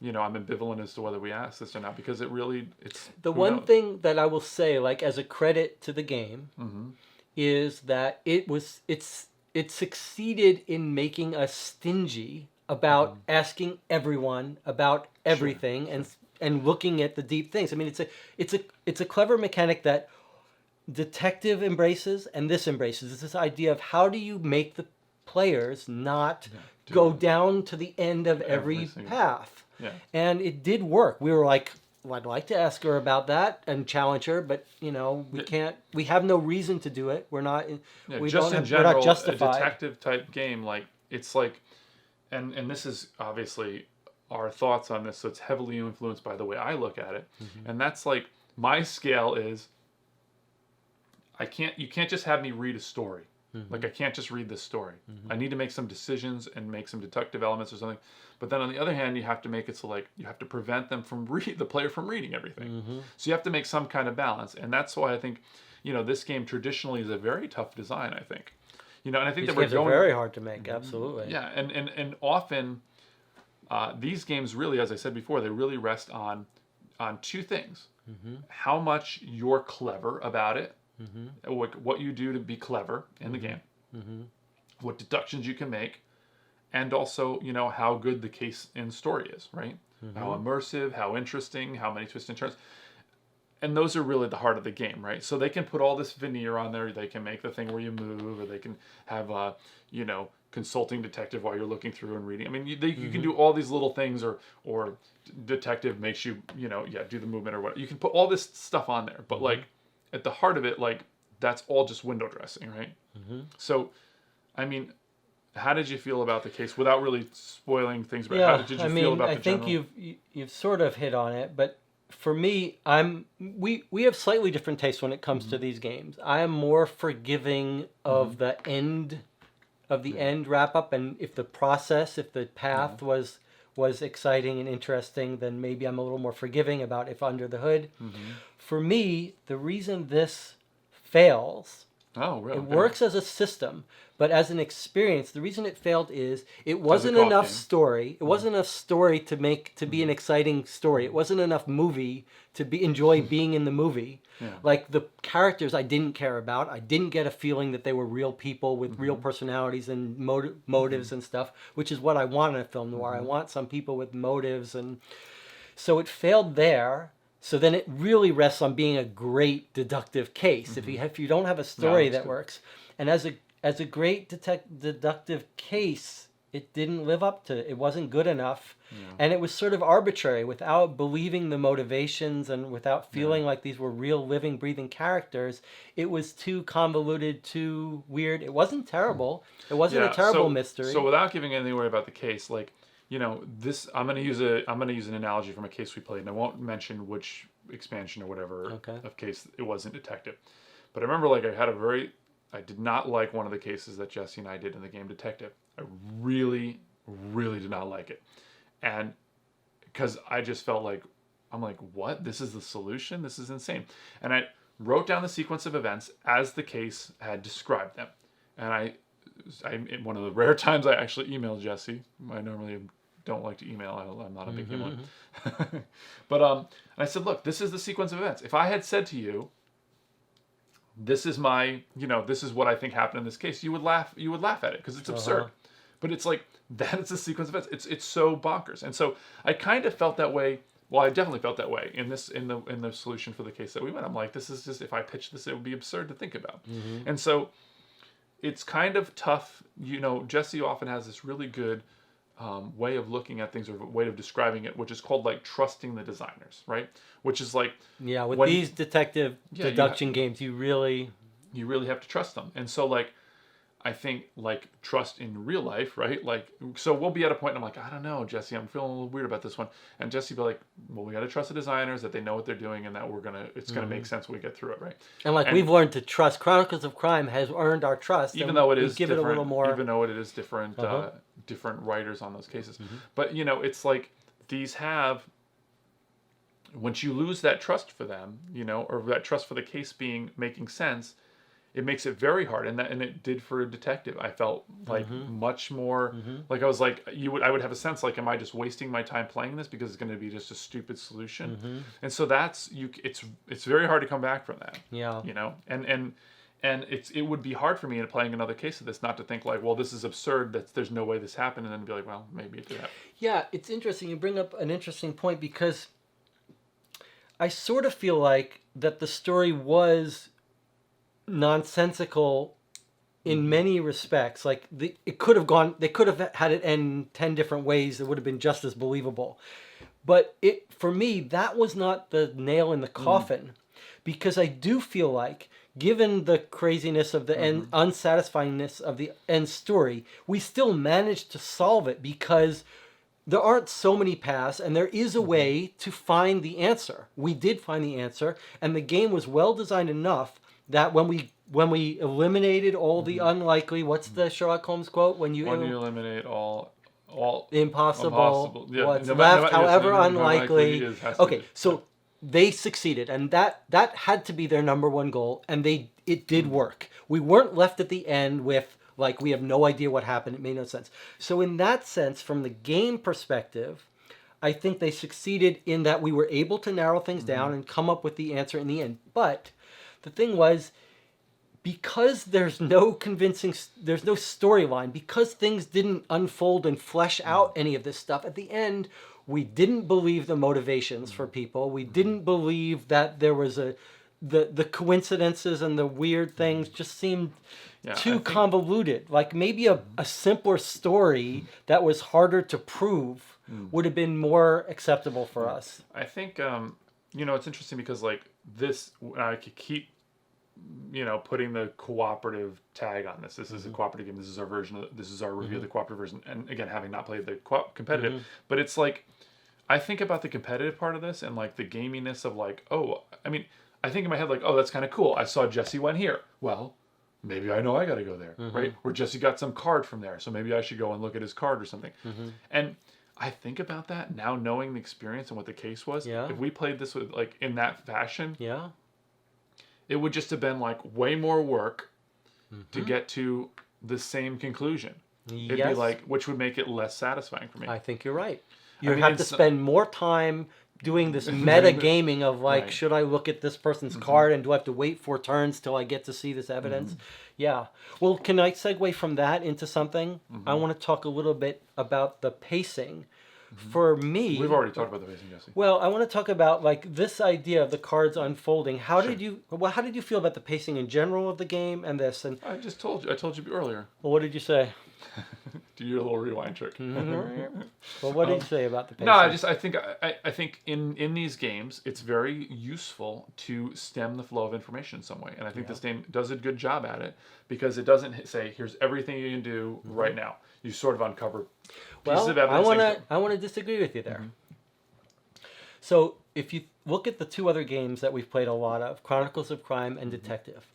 [SPEAKER 2] you know, I'm ambivalent as to whether we ask this or not because it really, it's
[SPEAKER 1] the one thing that I will say, like as a credit to the game, is that it succeeded in making us stingy about asking everyone about everything and looking at the deep things. I mean, it's a clever mechanic that Detective embraces and this embraces. It's this idea of how do you make the players not go down to the end of every path.
[SPEAKER 2] Yeah.
[SPEAKER 1] And it did work. We were like, well, I'd like to ask her about that and challenge her, but you know, we can't. We have no reason to do it. We're not. We
[SPEAKER 2] just
[SPEAKER 1] don't
[SPEAKER 2] in
[SPEAKER 1] have,
[SPEAKER 2] general,
[SPEAKER 1] we're not justified.
[SPEAKER 2] a detective type game, like it's like, and this is obviously our thoughts on this, so it's heavily influenced by the way I look at it, and that's like my scale is. You can't just have me read a story. Like I can't just read this story. I need to make some decisions and make some deductive elements or something. But then on the other hand, you have to make it so like you have to prevent them from the player from reading everything. So you have to make some kind of balance, and that's why I think, you know, this game traditionally is a very tough design. I think, you know, and I think
[SPEAKER 1] These
[SPEAKER 2] that
[SPEAKER 1] games are very hard to make. Absolutely.
[SPEAKER 2] Yeah, and often these games really, as I said before, they really rest on 2 things: how much you're clever about it. What you do to be clever in the game, what deductions you can make, and also, you know, how good the case and story is, right? How immersive, how interesting, how many twists and turns. And those are really the heart of the game, right? So they can put all this veneer on there. They can make the thing where you move, or they can have a, you know, consulting detective while you're looking through and reading. I mean, you can do all these little things, or detective makes you, you know, do the movement or whatever. You can put all this stuff on there, but like, at the heart of it, like, that's all just window dressing, right? So, I mean, how did you feel about the case without really spoiling things? But how did you feel about the general?
[SPEAKER 1] I think you've sort of hit on it, but for me, we have slightly different tastes when it comes to these games. I am more forgiving of the end wrap up, and if the path was exciting and interesting, then maybe I'm a little more forgiving about if under the hood. For me, the reason this fails,
[SPEAKER 2] really?
[SPEAKER 1] It works as a system, but as an experience, the reason it failed is it wasn't enough story. It wasn't enough story to be an exciting story. It wasn't enough movie to enjoy being in the movie. Like the characters I didn't care about. I didn't get a feeling that they were real people with real personalities and motives and stuff, which is what I want in a film noir. I want some people with motives, and so it failed there. So then it really rests on being a great deductive case. If you don't have a story that works, and as a great deductive case, it didn't live up to it. It wasn't good enough, and it was sort of arbitrary without believing the motivations and without feeling like these were real, living, breathing characters. It was too convoluted, too weird. It wasn't terrible. It wasn't a terrible mystery.
[SPEAKER 2] So without giving anything away about the case, like, you know, this I'm gonna use an analogy from a case we played, and I won't mention which expansion or whatever of case it was in Detective. But I remember, like, I did not like one of the cases that Jesse and I did in the game Detective. I really, really did not like it, and because I just felt like I'm like, what? This is the solution? This is insane. And I wrote down the sequence of events as the case had described them, and I one of the rare times I actually emailed Jesse. I normally don't like to email. I'm not a big emailer. But I said, look, this is the sequence of events. If I had said to you, this is my, you know, this is what I think happened in this case, you would laugh at it because it's absurd. But it's like that is a sequence of events. It's so bonkers. And so I kind of felt that way. Well, I definitely felt that way in the solution for the case that we went. I'm like, this is just, if I pitched this, it would be absurd to think about. And so it's kind of tough. Jesse often has this really good way of looking at things, or way of describing it, which is called like trusting the designers, right? Which is like,
[SPEAKER 1] with these detective deduction games, you really
[SPEAKER 2] have to trust them. And so like, I think like trust in real life, right? Like, so we'll be at a point and I'm like, I don't know, Jesse, I'm feeling a little weird about this one. And Jesse will be like, well, we got to trust the designers, that they know what they're doing, and that it's going to make sense when we get through it, right?
[SPEAKER 1] And we've learned to trust. Chronicles of Crime has earned our trust.
[SPEAKER 2] Even though it is
[SPEAKER 1] give
[SPEAKER 2] different,
[SPEAKER 1] it a little more.
[SPEAKER 2] Even though it is different, different writers on those cases. But, it's like these have, once you lose that trust for them, or that trust for the case making sense, it makes it very hard, and it did for a detective. I felt like much more like I was like I would have a sense like, am I just wasting my time playing this because it's going to be just a stupid solution? And so it's very hard to come back from that.
[SPEAKER 1] Yeah.
[SPEAKER 2] And it would be hard for me in playing another case of this not to think like, well, this is absurd, that there's no way this happened, and then be like, well, maybe it did happen.
[SPEAKER 1] Yeah, it's interesting. You bring up an interesting point, because I sort of feel like that the story was nonsensical in many respects. Like they could have had it end 10 different ways that would have been just as believable. But for me, that was not the nail in the coffin, because I do feel like, given the craziness of the end, unsatisfyingness of the end story, we still managed to solve it because there aren't so many paths, and there is a way to find the answer. We did find the answer, and the game was well designed enough that when we eliminated all the unlikely, what's the Sherlock Holmes quote? When you
[SPEAKER 2] eliminate all
[SPEAKER 1] impossible,
[SPEAKER 2] yeah,
[SPEAKER 1] what's left, however unlikely. Okay, so they succeeded, and that had to be their number one goal, and it did work. We weren't left at the end with like, we have no idea what happened. It made no sense. So in that sense, from the game perspective, I think they succeeded in that we were able to narrow things down and come up with the answer in the end. But the thing was, because there's no storyline, because things didn't unfold and flesh out any of this stuff, at the end, we didn't believe the motivations for people. We didn't believe that there was the coincidences and the weird things just seemed too convoluted. Like maybe a simpler story that was harder to prove would have been more acceptable for us.
[SPEAKER 2] I think, it's interesting because like this, I could keep, putting the cooperative tag on this. This is a cooperative game. This is our version this is our review of the cooperative version. And again, having not played the competitive, but it's like, I think about the competitive part of this and like the gaminess of like, I think in my head like, oh, that's kind of cool. I saw Jesse went here. Well, maybe I know I got to go there, right? Or Jesse got some card from there, so maybe I should go and look at his card or something. And I think about that now, knowing the experience and what the case was.
[SPEAKER 1] Yeah.
[SPEAKER 2] If we played this with like in that fashion,
[SPEAKER 1] yeah,
[SPEAKER 2] it would just have been like way more work to get to the same conclusion. It'd be like, which would make it less satisfying for me.
[SPEAKER 1] I think you're right. You have to spend more time doing this meta gaming of like, should I look at this person's card, and do I have to wait 4 turns till I get to see this evidence? Yeah. Well, can I segue from that into something? I want to talk a little bit about the pacing. For me,
[SPEAKER 2] we've already talked about the pacing, Jesse.
[SPEAKER 1] Well, I want to talk about like this idea of the cards unfolding. How did you feel about the pacing in general of the game and this? And
[SPEAKER 2] I just told you. I told you earlier.
[SPEAKER 1] Well, what did you say?
[SPEAKER 2] Do your little rewind trick.
[SPEAKER 1] Well, what did you say about the pacing?
[SPEAKER 2] No, I think in these games it's very useful to stem the flow of information in some way, and I think this game does a good job at it because it doesn't say here's everything you can do right now. You sort of uncover pieces of evidence.
[SPEAKER 1] I want to disagree with you there. So if you look at the 2 other games that we've played a lot of, Chronicles of Crime and Detective,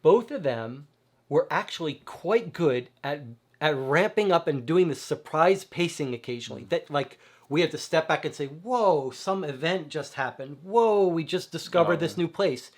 [SPEAKER 1] both of them were actually quite good at ramping up and doing the surprise pacing occasionally. That like we had to step back and say, whoa, some event just happened. Whoa, we just discovered this new place.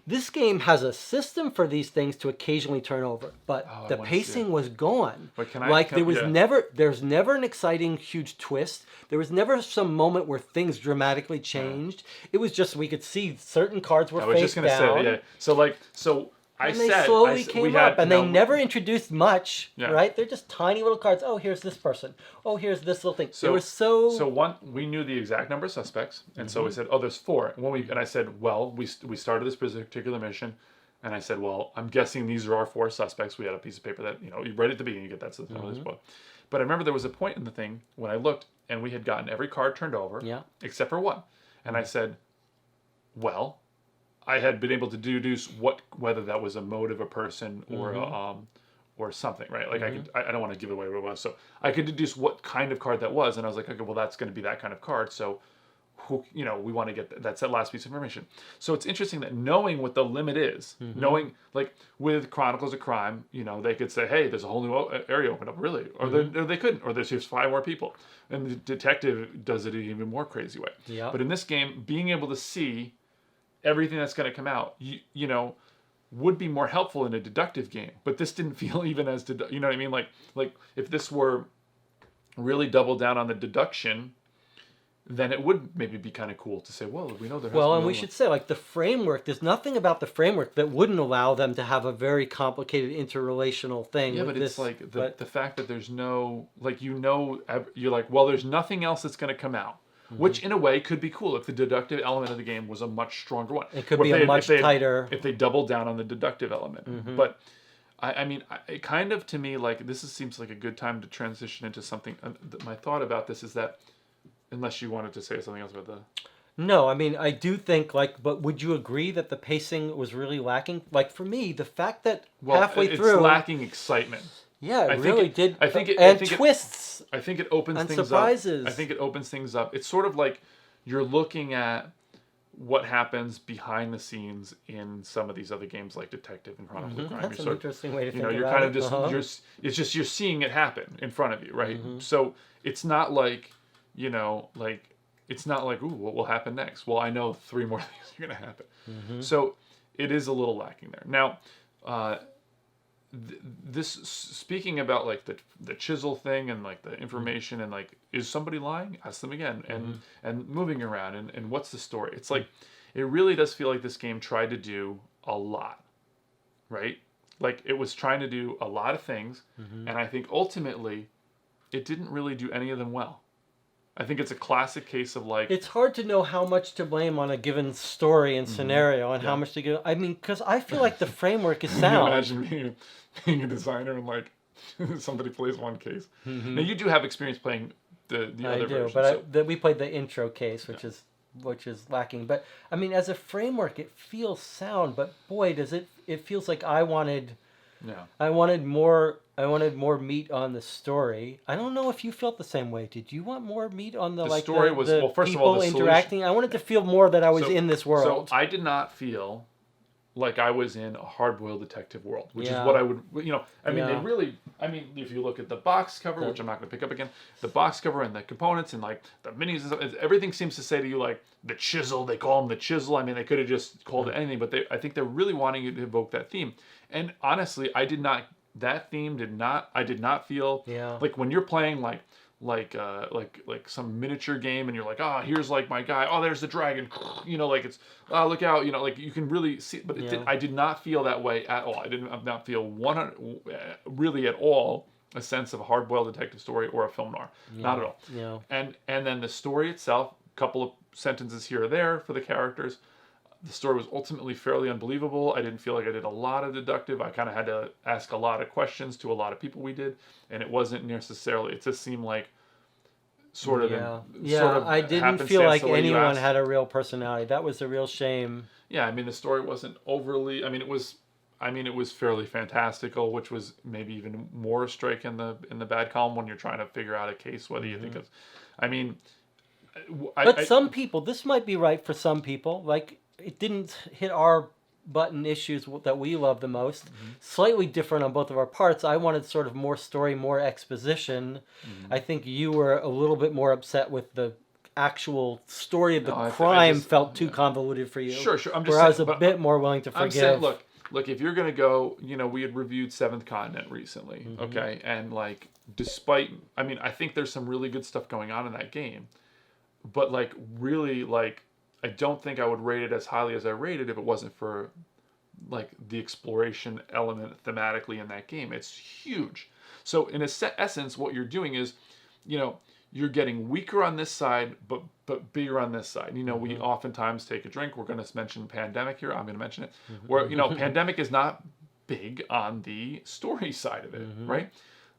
[SPEAKER 1] This game has a system for these things to occasionally turn over, but the pacing was gone. There's never an exciting, huge twist. There was never some moment where things dramatically changed. It was just we could see certain cards were face down.
[SPEAKER 2] I was just going to say that, yeah. So I
[SPEAKER 1] And they
[SPEAKER 2] said
[SPEAKER 1] slowly
[SPEAKER 2] we
[SPEAKER 1] came
[SPEAKER 2] had,
[SPEAKER 1] up, and they never introduced much,
[SPEAKER 2] Yeah.
[SPEAKER 1] right? They're just tiny little cards. Oh, here's this person. Oh, here's this little thing.
[SPEAKER 2] So
[SPEAKER 1] They were so...
[SPEAKER 2] So one, we knew the exact number of suspects, and so we said, "Oh, there's 4." And I said, "Well, we started this particular mission," and I said, "Well, I'm guessing these are our 4 suspects." We had a piece of paper that you right at the beginning you get that's the title of this book. But I remember there was a point in the thing when I looked, and we had gotten every card turned over,
[SPEAKER 1] Yeah.
[SPEAKER 2] except for one, and I said, "Well." I had been able to deduce whether that was a mode of a person or something, right? Like I don't want to give away what it was, so I could deduce what kind of card that was, and I was like, okay, well that's going to be that kind of card, so we want to get that's that last piece of information. So it's interesting that knowing what the limit is, knowing like with Chronicles of Crime, they could say, hey, there's a whole new area opened up, really, or they couldn't, or there's just 5 more people, and the detective does it in an even more crazy way.
[SPEAKER 1] Yeah.
[SPEAKER 2] But in this game, being able to see everything that's going to come out, would be more helpful in a deductive game. But this didn't feel even as you know what I mean? Like if this were really doubled down on the deduction, then it would maybe be kind of cool to say, well, we know there has to be
[SPEAKER 1] and we should say, like, the framework, there's nothing about the framework that wouldn't allow them to have a very complicated interrelational thing.
[SPEAKER 2] Yeah,
[SPEAKER 1] with
[SPEAKER 2] but
[SPEAKER 1] this,
[SPEAKER 2] it's like the fact that there's no, like, you're like, well, there's nothing else that's going to come out. Which, in a way, could be cool if the deductive element of the game was a much stronger one.
[SPEAKER 1] It could be a much tighter...
[SPEAKER 2] If they doubled down on the deductive element. But, I mean, it kind of, to me, like, seems like a good time to transition into something. My thought about this is that, unless you wanted to say something else about the...
[SPEAKER 1] No, I mean, I do think, like, but would you agree that the pacing was really lacking? Like, for me, the fact that halfway through...
[SPEAKER 2] It's lacking excitement.
[SPEAKER 1] Yeah, it really did.
[SPEAKER 2] I think
[SPEAKER 1] twists.
[SPEAKER 2] I think it opens
[SPEAKER 1] and
[SPEAKER 2] things
[SPEAKER 1] surprises.
[SPEAKER 2] up. I think it opens things up. It's sort of like you're looking at what happens behind the scenes in some of these other games like Detective and Chronicles of Crime.
[SPEAKER 1] That's an interesting way to think about it.
[SPEAKER 2] You're kind of just you're seeing it happen in front of you, right? So it's not like, it's not like, ooh, what will happen next? Well, I know 3 more things are going to happen. So it is a little lacking there. Now, this speaking about like the chisel thing and like the information and like, is somebody lying? Ask them again, and moving around and what's the story? It's like, it really does feel like this game tried to do a lot, right? Like it was trying to do a lot of things, and I think ultimately it didn't really do any of them well. I think it's a classic case of like... It's
[SPEAKER 1] hard to know how much to blame on a given story and scenario and how much to give... I mean, because I feel like the framework is sound.
[SPEAKER 2] Imagine being a designer and like somebody plays one case. Now you do have experience playing the other version.
[SPEAKER 1] But we played the intro case, which is lacking. But I mean, as a framework, it feels sound. But boy, does it feels like I wanted more meat on the story. I don't know if you felt the same way. Did you want more meat on the
[SPEAKER 2] story? Well, first of all, the
[SPEAKER 1] interacting? I wanted to feel more that I was in this world.
[SPEAKER 2] So I did not feel like I was in a hard-boiled detective world, which is what I would, I mean, they really, if you look at the box cover, which I'm not going to pick up again, the box cover and the components and like the minis and stuff, everything seems to say to you like the chisel, they call them the chisel. I mean, they could have just called it anything, but I think they're really wanting you to evoke that theme. And honestly, I did not feel like when you're playing like some miniature game and you're like, here's like my guy, there's the dragon, like it's, look out, like you can really see, but I did not feel that way at all. I did not feel really at all a sense of a hard-boiled detective story or a film noir. Not at all.
[SPEAKER 1] Yeah.
[SPEAKER 2] And then the story itself, a couple of sentences here or there for the characters. The story was ultimately fairly unbelievable. I didn't feel like I did a lot of deductive. I kind of had to ask a lot of questions to a lot of people we did, and it wasn't necessarily. It just seemed like sort of
[SPEAKER 1] I didn't feel like anyone had a real personality. That was a real shame.
[SPEAKER 2] Yeah, I mean the story wasn't overly. I mean it was fairly fantastical, which was maybe even more a strike in the bad column when you're trying to figure out a case whether you think it's. I mean,
[SPEAKER 1] some people, this might be right for some people. Like it didn't hit our button issues that we love the most. Slightly different on both of our parts. I wanted sort of more story, more exposition. I think you were a little bit more upset with the actual story of the crime felt too convoluted for you.
[SPEAKER 2] Sure.
[SPEAKER 1] I was a bit more willing to forgive.
[SPEAKER 2] I'm saying, look, if you're gonna go, we had reviewed Seventh Continent recently, okay, and like, despite, I think there's some really good stuff going on in that game, but like, really, like, I don't think I would rate it as highly as I rated if it wasn't for like the exploration element thematically in that game. It's huge. So in essence, what you're doing is, you know, you're getting weaker on this side, but bigger on this side. You know, we oftentimes take a drink. We're going to mention Pandemic here. I'm going to mention it. Where, you know, Pandemic is not big on the story side of it, right?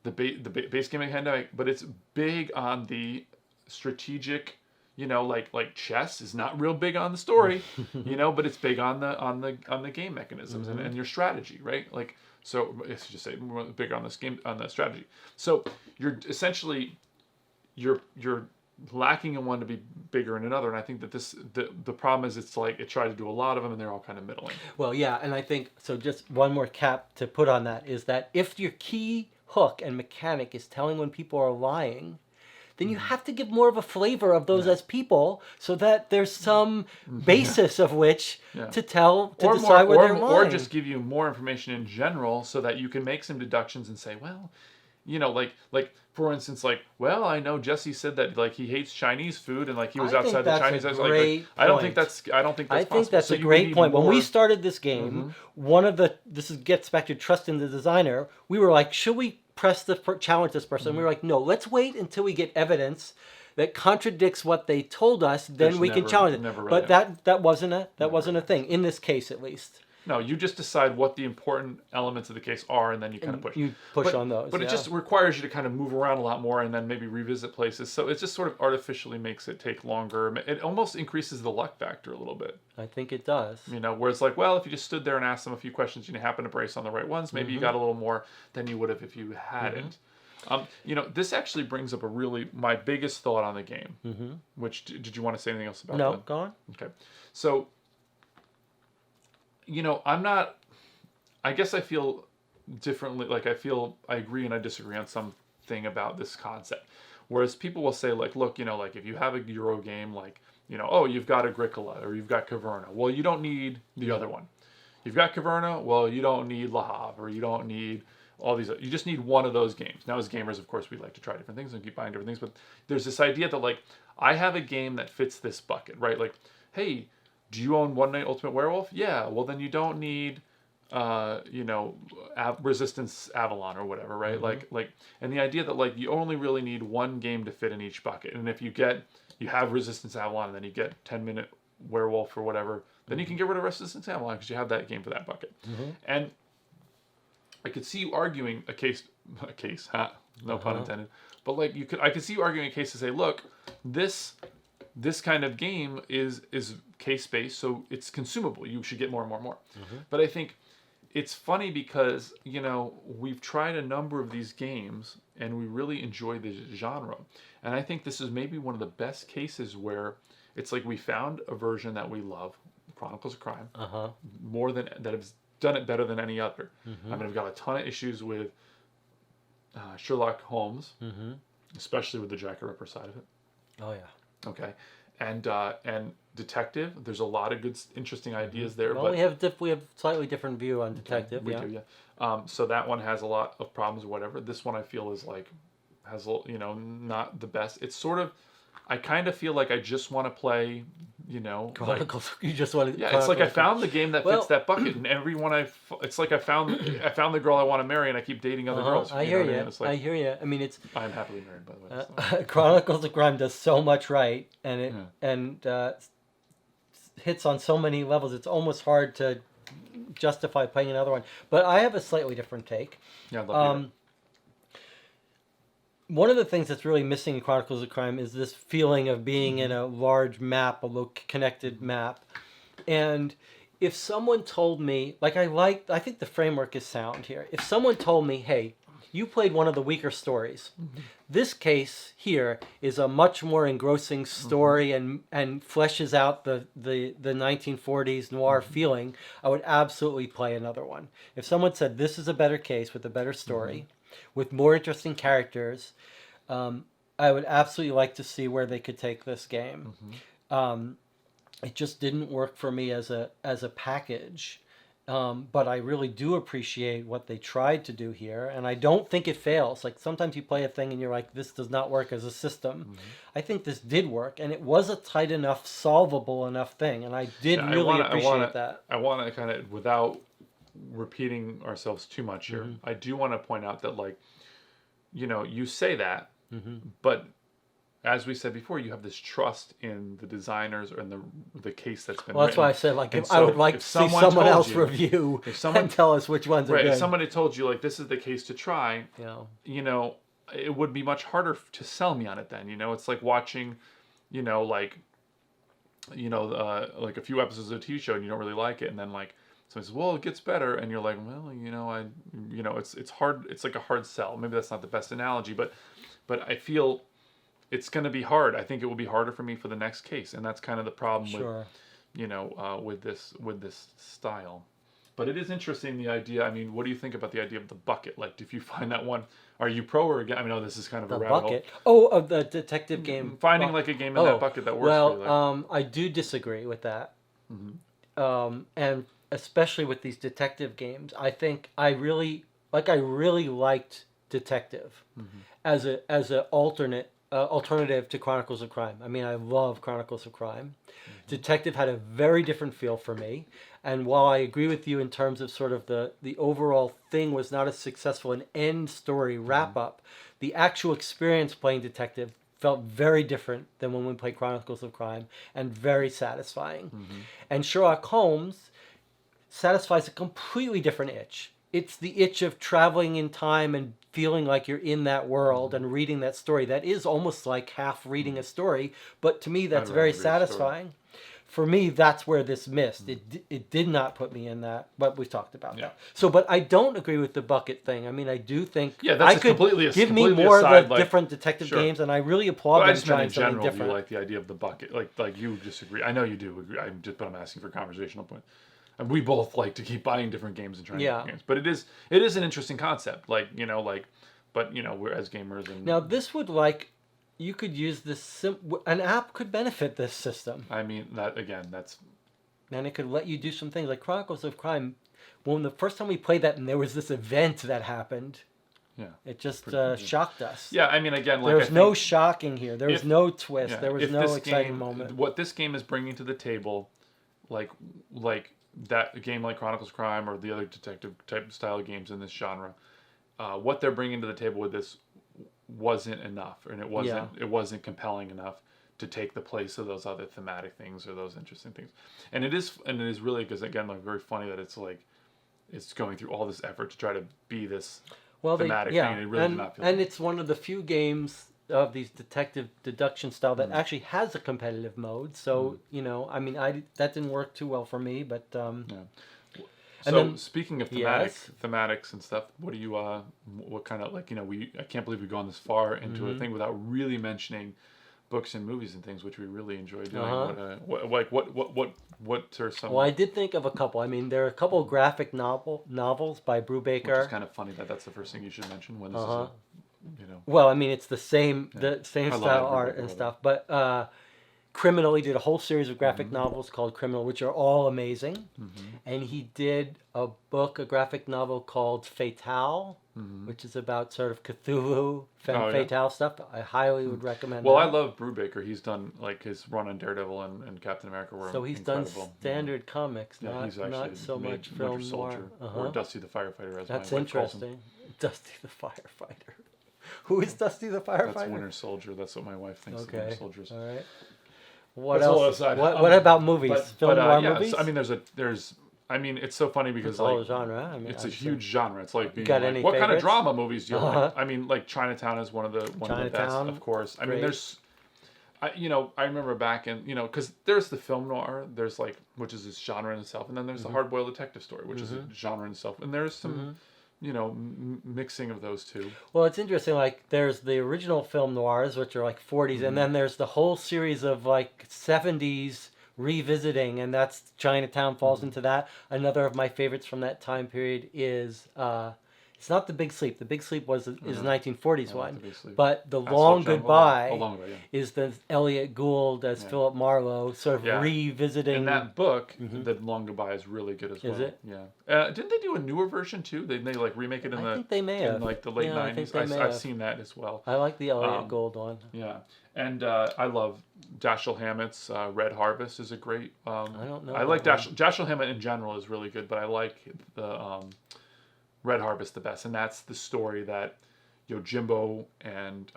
[SPEAKER 2] The base game of Pandemic, but it's big on the strategic. You know, like chess is not real big on the story, you know, but it's big on the game mechanisms and your strategy, right? Like, so let's just say bigger on this game on the strategy. So you're essentially you're lacking in one to be bigger in another, and I think that the problem is it's like it tried to do a lot of them and they're all kind of middling.
[SPEAKER 1] Well, yeah, and I think so. Just one more cap to put on that is that if your key hook and mechanic is telling when people are lying, then you have to give more of a flavor of those as people, so that there's some basis of which to decide where they're lying.
[SPEAKER 2] Or just give you more information in general, so that you can make some deductions and say, well, you know, like for instance, like, well, I know Jesse said that like he hates Chinese food and like he was outside the Chinese. I don't think that's
[SPEAKER 1] that's a great point. When we started this game, gets back to trust in the designer. We were like, should we challenge this person? We were like, no, let's wait until we get evidence that contradicts what they told us, then we can challenge it. But that wasn't a thing in this case, at least.
[SPEAKER 2] No, you just decide what the important elements of the case are, and then you kind of push.
[SPEAKER 1] You push on those.
[SPEAKER 2] But it just requires you to kind of move around a lot more, and then maybe revisit places. So it just sort of artificially makes it take longer. It almost increases the luck factor a little bit.
[SPEAKER 1] I think it does.
[SPEAKER 2] You know, where it's like, well, if you just stood there and asked them a few questions and you happen to brace on the right ones, maybe you got a little more than you would have if you hadn't. You know, this actually brings up my biggest thought on the game. Which did you want to say anything else about?
[SPEAKER 1] No, go on.
[SPEAKER 2] Okay, so. You know, I guess I feel differently. Like, I agree and I disagree on something about this concept. Whereas people will say, like, look, you know, like if you have a Euro game, like, you know, oh, you've got Agricola or you've got Caverna. Well, you don't need the other one. You've got Caverna. Well, you don't need Le Havre or you don't need all these. You just need one of those games. Now, as gamers, of course, we like to try different things and keep buying different things. But there's this idea that, like, I have a game that fits this bucket, right? Like, hey, do you own One Night Ultimate Werewolf? Yeah. Well, then you don't need, you know, Resistance Avalon or whatever, right? Like, and the idea that like you only really need one game to fit in each bucket, and if you have Resistance Avalon, and then you get 10-minute Werewolf or whatever, then you can get rid of Resistance Avalon because you have that game for that bucket. And I could see you arguing a case, no pun intended, but like I could see you arguing a case to say, look, this kind of game is case-based, so it's consumable. You should get more and more and more. But I think it's funny because, you know, we've tried a number of these games and we really enjoy the genre. And I think this is maybe one of the best cases where it's like we found a version that we love, Chronicles of Crime, that has done it better than any other. I mean, I've got a ton of issues with Sherlock Holmes, especially with the Jack the Ripper side of it.
[SPEAKER 1] Oh, yeah.
[SPEAKER 2] Okay, and Detective. There's a lot of good, interesting ideas there.
[SPEAKER 1] Well,
[SPEAKER 2] but
[SPEAKER 1] we have slightly different view on Detective.
[SPEAKER 2] We do, yeah. So that one has a lot of problems or whatever. This one I feel is like you know, not the best. It's sort of, I kind of feel like I just want to play, you know,
[SPEAKER 1] Chronicles. You just want to.
[SPEAKER 2] Yeah, it's like I found the game that fits that bucket, and everyone it's like I found the girl I want to marry, and I keep dating other girls.
[SPEAKER 1] I hear you. I hear you. I mean, it's.
[SPEAKER 2] I'm happily married, by the way. So.
[SPEAKER 1] Chronicles of Crime does so much right, and hits on so many levels. It's almost hard to justify playing another one. But I have a slightly different take.
[SPEAKER 2] Yeah, I'd love to hear it.
[SPEAKER 1] One of the things that's really missing in Chronicles of Crime is this feeling of being in a large map, a connected map. And if someone told me, like I think the framework is sound here. If someone told me, hey, you played one of the weaker stories. This case here is a much more engrossing story and fleshes out the 1940s noir feeling, I would absolutely play another one. If someone said this is a better case with a better story, with more interesting characters, I would absolutely like to see where they could take this game. It just didn't work for me as a package. But I really do appreciate what they tried to do here, and I don't think it fails. Like sometimes you play a thing and you're like, this does not work as a system. I think this did work, and it was a tight enough, solvable enough thing, and I did really appreciate that.
[SPEAKER 2] I want to kind of, without repeating ourselves too much here. I do want to point out that, like, you say that, but as we said before, you have this trust in the designers or in the case that's been
[SPEAKER 1] Well, that's
[SPEAKER 2] written.
[SPEAKER 1] why I said, like,
[SPEAKER 2] And
[SPEAKER 1] I would like
[SPEAKER 2] if
[SPEAKER 1] to see someone
[SPEAKER 2] told
[SPEAKER 1] else
[SPEAKER 2] you-
[SPEAKER 1] review
[SPEAKER 2] if someone-
[SPEAKER 1] and tell us which ones are
[SPEAKER 2] Right,
[SPEAKER 1] good.
[SPEAKER 2] if somebody told you, like, this is the case to try, it would be much harder to sell me on it then. It's like watching, like a few episodes of a TV show and you don't really like it, and then, like, someone says, well, it gets better, and you're like, well, it's hard. It's like a hard sell. Maybe that's not the best analogy, but I feel it's going to be hard. I think it will be harder for me for the next case, and that's kind of the problem with this style. But it is interesting, the idea. I mean, what do you think about the idea of the bucket? Like, if you find that one, are you pro or against? I mean, this is kind of a rabbit
[SPEAKER 1] bucket. Oh, of the detective game.
[SPEAKER 2] Finding like a game in that bucket that works for you. Like.
[SPEAKER 1] I do disagree with that. And especially with these detective games, I think I really liked Detective as a alternative to Chronicles of Crime. I mean, I love Chronicles of Crime. Detective had a very different feel for me, and while I agree with you in terms of sort of the overall thing was not as successful an end story wrap up, the actual experience playing Detective felt very different than when we played Chronicles of Crime, and very satisfying. And Sherlock Holmes satisfies a completely different itch. It's the itch of traveling in time and feeling like you're in that world and reading that story. That is almost like half reading a story, but to me that's very satisfying. For me, that's where this missed. It did not put me in that, but we talked about that. So, but I don't agree with the bucket thing. I mean, I do think
[SPEAKER 2] that's
[SPEAKER 1] give me
[SPEAKER 2] completely
[SPEAKER 1] more
[SPEAKER 2] aside,
[SPEAKER 1] of the different detective games, and I really applaud
[SPEAKER 2] I
[SPEAKER 1] them
[SPEAKER 2] just meant
[SPEAKER 1] trying
[SPEAKER 2] in
[SPEAKER 1] something
[SPEAKER 2] general,
[SPEAKER 1] different.
[SPEAKER 2] you like the idea of the bucket, like you disagree. I know you do agree. But I'm asking for a conversational point. And we both like to keep buying different games and trying different games. But it is an interesting concept. But we're as gamers and
[SPEAKER 1] now this would you could use this. An app could benefit this system.
[SPEAKER 2] I mean that's.
[SPEAKER 1] And it could let you do some things like Chronicles of Crime. When the first time we played that, and there was this event that happened, it just shocked us.
[SPEAKER 2] Yeah, I mean, again,
[SPEAKER 1] there was no shocking here. There was no twist. There was no exciting moment.
[SPEAKER 2] What this game is bringing to the table, like that game like Chronicles of Crime or the other detective type style games in this genre, what they're bringing to the table with this wasn't enough, and it wasn't compelling enough to take the place of those other thematic things or those interesting things. And it is really, because again, like, very funny that it's like it's going through all this effort to try to be this thematic thing, and it really did not feel
[SPEAKER 1] and it's one of the few games of these detective deduction style that actually has a competitive mode. So I mean, that didn't work too well for me, but
[SPEAKER 2] So speaking of thematics and stuff, what do you what kind of, like, I can't believe we've gone this far into a thing without really mentioning books and movies and things, which we really enjoy doing. What are some?
[SPEAKER 1] Well, I did think of a couple. I mean, there are a couple of graphic novels by Brubaker.
[SPEAKER 2] Which is kind of funny that's the first thing you should mention when this is
[SPEAKER 1] Well, I mean, it's the same style art and stuff, but Criminal, he did a whole series of graphic novels called Criminal, which are all amazing. And he did a graphic novel called Fatale, which is about sort of Cthulhu, Fatale stuff. I highly would recommend
[SPEAKER 2] Well,
[SPEAKER 1] that.
[SPEAKER 2] I love Brubaker. He's done, like, his run on Daredevil and Captain America were
[SPEAKER 1] so he's
[SPEAKER 2] incredible.
[SPEAKER 1] done standard comics,
[SPEAKER 2] he's
[SPEAKER 1] not so
[SPEAKER 2] made
[SPEAKER 1] much
[SPEAKER 2] Winter
[SPEAKER 1] film
[SPEAKER 2] Soldier,
[SPEAKER 1] noir.
[SPEAKER 2] or Dusty the Firefighter, as
[SPEAKER 1] That's
[SPEAKER 2] my wife calls him.
[SPEAKER 1] interesting. Dusty the Firefighter. Who is Dusty the Firefighter?
[SPEAKER 2] That's Winter Soldier. That's what my wife thinks of Winter Soldiers.
[SPEAKER 1] All right. What else? What about movies? Film noir movies?
[SPEAKER 2] I mean, there's. I mean, it's so funny because,
[SPEAKER 1] it's all a genre. I mean,
[SPEAKER 2] it's a huge genre. It's like being
[SPEAKER 1] got
[SPEAKER 2] like,
[SPEAKER 1] any
[SPEAKER 2] what kind of
[SPEAKER 1] favorites?
[SPEAKER 2] drama movies do you like? I mean, like Chinatown is one of the best, of course. I mean, there's, I remember back in, because there's the film noir, there's like, which is this genre in itself, and then there's the hard-boiled detective story, which is a genre in itself, and there's some, mixing of those two.
[SPEAKER 1] Well, it's interesting. Like, there's the original film noirs, which are like 40s, and then there's the whole series of like 70s revisiting, and that's Chinatown falls into that. Another of my favorites from that time period is It's not The Big Sleep. The Big Sleep is a 1940s
[SPEAKER 2] I like
[SPEAKER 1] one,
[SPEAKER 2] The Big Sleep.
[SPEAKER 1] but The
[SPEAKER 2] Asphalt
[SPEAKER 1] Long
[SPEAKER 2] Jungle,
[SPEAKER 1] Goodbye
[SPEAKER 2] Long Goodbye, yeah.
[SPEAKER 1] is the Elliot Gould as Philip Marlowe sort of
[SPEAKER 2] Yeah.
[SPEAKER 1] revisiting.
[SPEAKER 2] In that book, The Long Goodbye is really good as well.
[SPEAKER 1] Is it?
[SPEAKER 2] Yeah. Didn't they do a newer version too? They like remake it in
[SPEAKER 1] I think they may have.
[SPEAKER 2] in like the late
[SPEAKER 1] Yeah, I think
[SPEAKER 2] 90s.
[SPEAKER 1] they may
[SPEAKER 2] I've
[SPEAKER 1] have.
[SPEAKER 2] seen that as well.
[SPEAKER 1] I like the Elliot Gould one.
[SPEAKER 2] Yeah. And I love Dashiell Hammett's Red Harvest is a great.
[SPEAKER 1] I don't know
[SPEAKER 2] I like Dashiell Hammett in general is really good, but I like the Red Harvest the best, and that's the story that Jimbo and